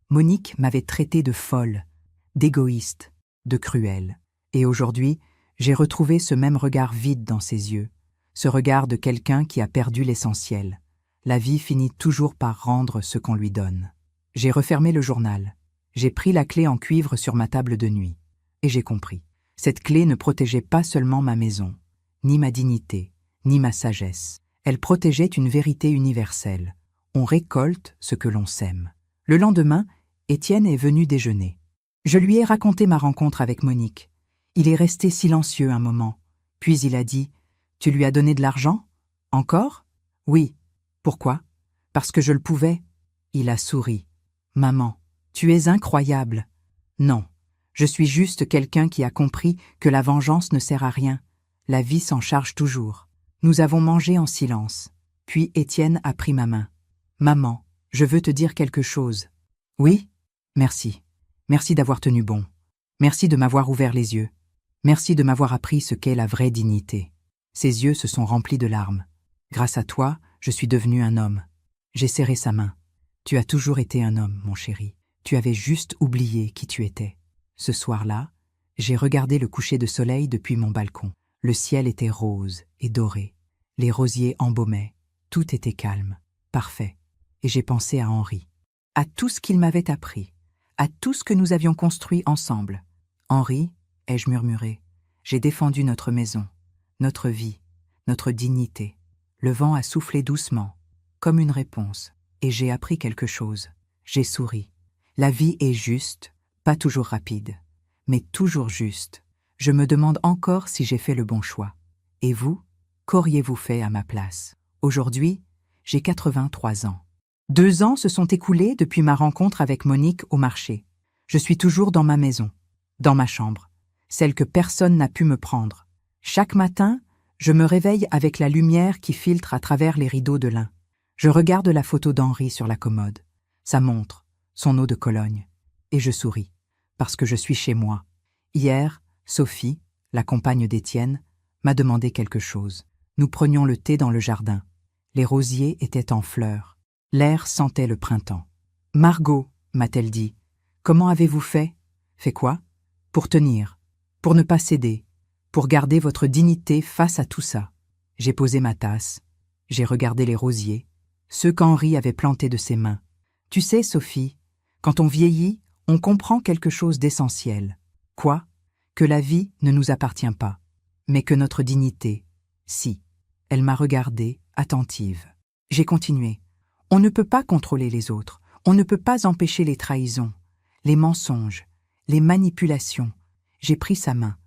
Monique m'avait traité de folle, d'égoïste, de cruelle. Et aujourd'hui, j'ai retrouvé ce même regard vide dans ses yeux, ce regard de quelqu'un qui a perdu l'essentiel. La vie finit toujours par rendre ce qu'on lui donne. J'ai refermé le journal. J'ai pris la clé en cuivre sur ma table de nuit. Et j'ai compris. Cette clé ne protégeait pas seulement ma maison, ni ma dignité, ni ma sagesse. Elle protégeait une vérité universelle. On récolte ce que l'on sème. Le lendemain, Étienne est venu déjeuner. Je lui ai raconté ma rencontre avec Monique. Il est resté silencieux un moment. Puis il a dit « Tu lui as donné de l'argent? Encore? » « Oui. » « Pourquoi? » « Parce que je le pouvais. » Il a souri. « Maman, tu es incroyable. » « Non. Je suis juste quelqu'un qui a compris que la vengeance ne sert à rien. La vie s'en charge toujours. » Nous avons mangé en silence. Puis Étienne a pris ma main. « Maman, je veux te dire quelque chose. »« Oui? Merci. Merci d'avoir tenu bon. Merci de m'avoir ouvert les yeux. Merci de m'avoir appris ce qu'est la vraie dignité. » Ses yeux se sont remplis de larmes. « Grâce à toi, je suis devenu un homme. » J'ai serré sa main. « Tu as toujours été un homme, mon chéri. Tu avais juste oublié qui tu étais. » Ce soir-là, j'ai regardé le coucher de soleil depuis mon balcon. Le ciel était rose et doré. Les rosiers embaumaient. Tout était calme, parfait. Et j'ai pensé à Henri, à tout ce qu'il m'avait appris, à tout ce que nous avions construit ensemble. Henri, ai-je murmuré, j'ai défendu notre maison, notre vie, notre dignité. Le vent a soufflé doucement, comme une réponse, et j'ai appris quelque chose. J'ai souri. La vie est juste, pas toujours rapide, mais toujours juste. Je me demande encore si j'ai fait le bon choix. Et vous, qu'auriez-vous fait à ma place? Aujourd'hui, j'ai 83 ans. 2 ans se sont écoulés depuis ma rencontre avec Monique au marché. Je suis toujours dans ma maison, dans ma chambre, celle que personne n'a pu me prendre. Chaque matin, je me réveille avec la lumière qui filtre à travers les rideaux de lin. Je regarde la photo d'Henri sur la commode, sa montre, son eau de Cologne, et je souris, parce que je suis chez moi. Hier, Sophie, la compagne d'Étienne, m'a demandé quelque chose. Nous prenions le thé dans le jardin. Les rosiers étaient en fleurs. L'air sentait le printemps. « Margot, m'a-t-elle dit, comment avez-vous fait? » « Fait quoi? » « Pour tenir, pour ne pas céder, pour garder votre dignité face à tout ça. » J'ai posé ma tasse. J'ai regardé les rosiers, ceux qu'Henri avait plantés de ses mains. Tu sais, Sophie, quand on vieillit, on comprend quelque chose d'essentiel. Quoi? Que la vie ne nous appartient pas, mais que notre dignité, si. Elle m'a regardée, attentive. J'ai continué. On ne peut pas contrôler les autres, on ne peut pas empêcher les trahisons, les mensonges, les manipulations. J'ai pris sa main,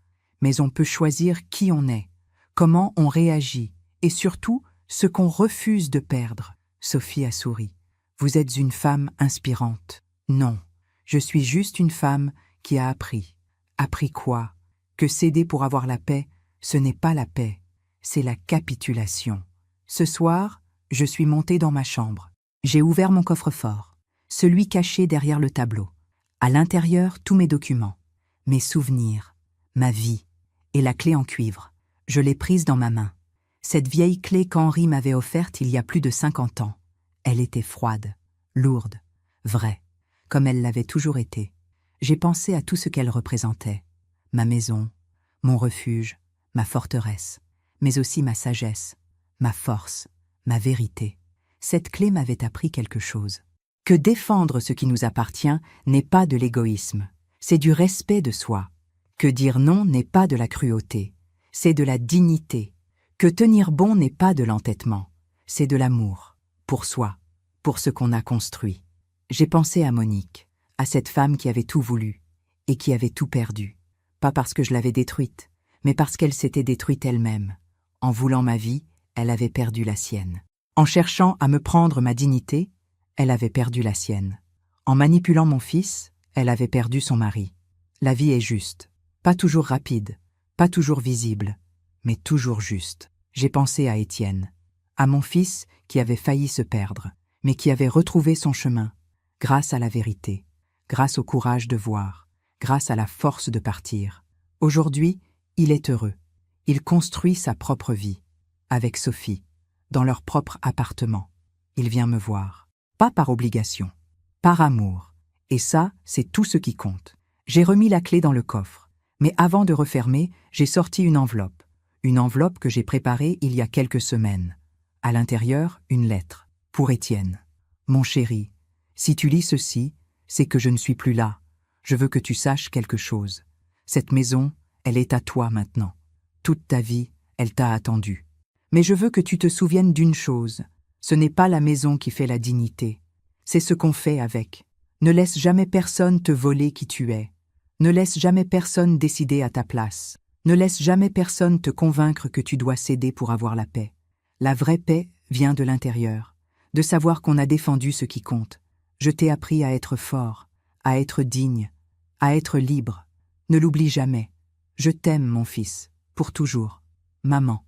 mais on peut choisir qui on est, comment on réagit, et surtout ce qu'on refuse de perdre. Sophie a souri. Vous êtes une femme inspirante. Non, je suis juste une femme qui a appris. Appris quoi? Que céder pour avoir la paix, ce n'est pas la paix, c'est la capitulation. Ce soir, je suis montée dans ma chambre. J'ai ouvert mon coffre-fort, celui caché derrière le tableau. À l'intérieur, tous mes documents, mes souvenirs, ma vie et la clé en cuivre. Je l'ai prise dans ma main. Cette vieille clé qu'Henri m'avait offerte il y a plus de 50 ans. Elle était froide, lourde, vraie, comme elle l'avait toujours été. J'ai pensé à tout ce qu'elle représentait. Ma maison, mon refuge, ma forteresse, mais aussi ma sagesse, ma force, ma vérité. Cette clé m'avait appris quelque chose. Que défendre ce qui nous appartient n'est pas de l'égoïsme, c'est du respect de soi. Que dire non n'est pas de la cruauté, c'est de la dignité. Que tenir bon n'est pas de l'entêtement, c'est de l'amour, pour soi, pour ce qu'on a construit. J'ai pensé à Monique, à cette femme qui avait tout voulu et qui avait tout perdu. Pas parce que je l'avais détruite, mais parce qu'elle s'était détruite elle-même. En voulant ma vie, elle avait perdu la sienne. En cherchant à me prendre ma dignité, elle avait perdu la sienne. En manipulant mon fils, elle avait perdu son mari. La vie est juste, pas toujours rapide, pas toujours visible, mais toujours juste. J'ai pensé à Étienne, à mon fils qui avait failli se perdre, mais qui avait retrouvé son chemin, grâce à la vérité, grâce au courage de voir, grâce à la force de partir. Aujourd'hui, il est heureux. Il construit sa propre vie, avec Sophie, dans leur propre appartement. Il vient me voir, pas par obligation, par amour. Et ça, c'est tout ce qui compte. J'ai remis la clé dans le coffre, mais avant de refermer, j'ai sorti une enveloppe que j'ai préparée il y a quelques semaines. À l'intérieur, une lettre, pour Étienne. Mon chéri, si tu lis ceci, c'est que je ne suis plus là. Je veux que tu saches quelque chose. Cette maison, elle est à toi maintenant. Toute ta vie, elle t'a attendu. Mais je veux que tu te souviennes d'une chose. Ce n'est pas la maison qui fait la dignité. C'est ce qu'on fait avec. Ne laisse jamais personne te voler qui tu es. Ne laisse jamais personne décider à ta place. Ne laisse jamais personne te convaincre que tu dois céder pour avoir la paix. La vraie paix vient de l'intérieur, de savoir qu'on a défendu ce qui compte. Je t'ai appris à être fort, à être digne, à être libre. Ne l'oublie jamais. Je t'aime, mon fils, pour toujours. Maman.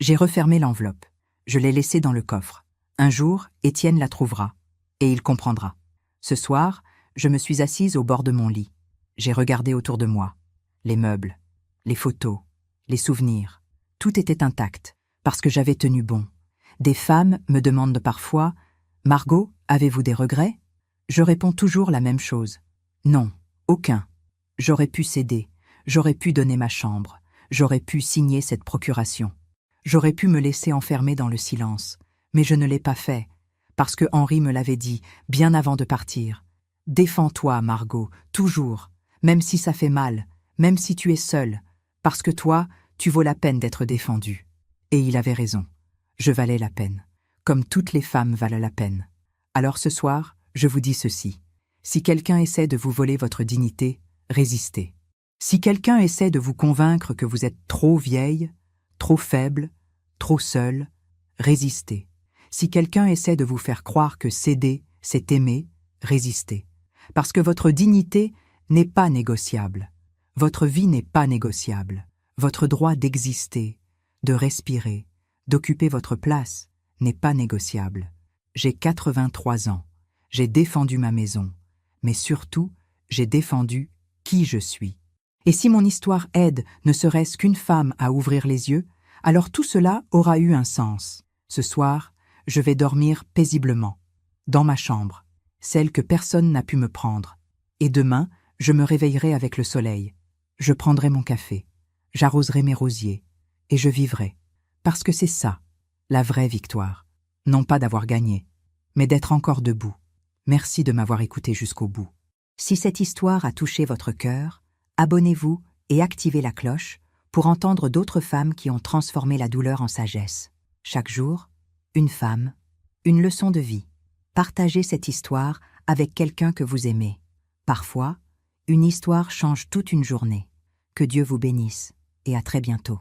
J'ai refermé l'enveloppe. Je l'ai laissée dans le coffre. Un jour, Étienne la trouvera, et il comprendra. Ce soir, je me suis assise au bord de mon lit. J'ai regardé autour de moi. Les meubles, les photos, les souvenirs. Tout était intact, parce que j'avais tenu bon. Des femmes me demandent parfois « Margot, avez-vous des regrets ?» Je réponds toujours la même chose. Non, aucun. J'aurais pu céder, j'aurais pu donner ma chambre, j'aurais pu signer cette procuration. J'aurais pu me laisser enfermer dans le silence, mais je ne l'ai pas fait, parce que Henri me l'avait dit, bien avant de partir. Défends-toi, Margot, toujours, même si ça fait mal, même si tu es seule, parce que toi, tu vaux la peine d'être défendue. Et il avait raison. Je valais la peine, comme toutes les femmes valent la peine. Alors ce soir, je vous dis ceci. Si quelqu'un essaie de vous voler votre dignité, résistez. Si quelqu'un essaie de vous convaincre que vous êtes trop vieille, trop faible, trop seule, résistez. Si quelqu'un essaie de vous faire croire que céder, c'est aimer, résistez. Parce que votre dignité n'est pas négociable. Votre vie n'est pas négociable. Votre droit d'exister, de respirer, d'occuper votre place n'est pas négociable. J'ai 83 ans. J'ai défendu ma maison. Mais surtout, j'ai défendu qui je suis. Et si mon histoire aide ne serait-ce qu'une femme à ouvrir les yeux, alors tout cela aura eu un sens. Ce soir, je vais dormir paisiblement, dans ma chambre, celle que personne n'a pu me prendre. Et demain, je me réveillerai avec le soleil. Je prendrai mon café, j'arroserai mes rosiers, et je vivrai. Parce que c'est ça, la vraie victoire. Non pas d'avoir gagné, mais d'être encore debout. Merci de m'avoir écouté jusqu'au bout. Si cette histoire a touché votre cœur, abonnez-vous et activez la cloche pour entendre d'autres femmes qui ont transformé la douleur en sagesse. Chaque jour, une femme, une leçon de vie. Partagez cette histoire avec quelqu'un que vous aimez. Parfois, une histoire change toute une journée. Que Dieu vous bénisse et à très bientôt.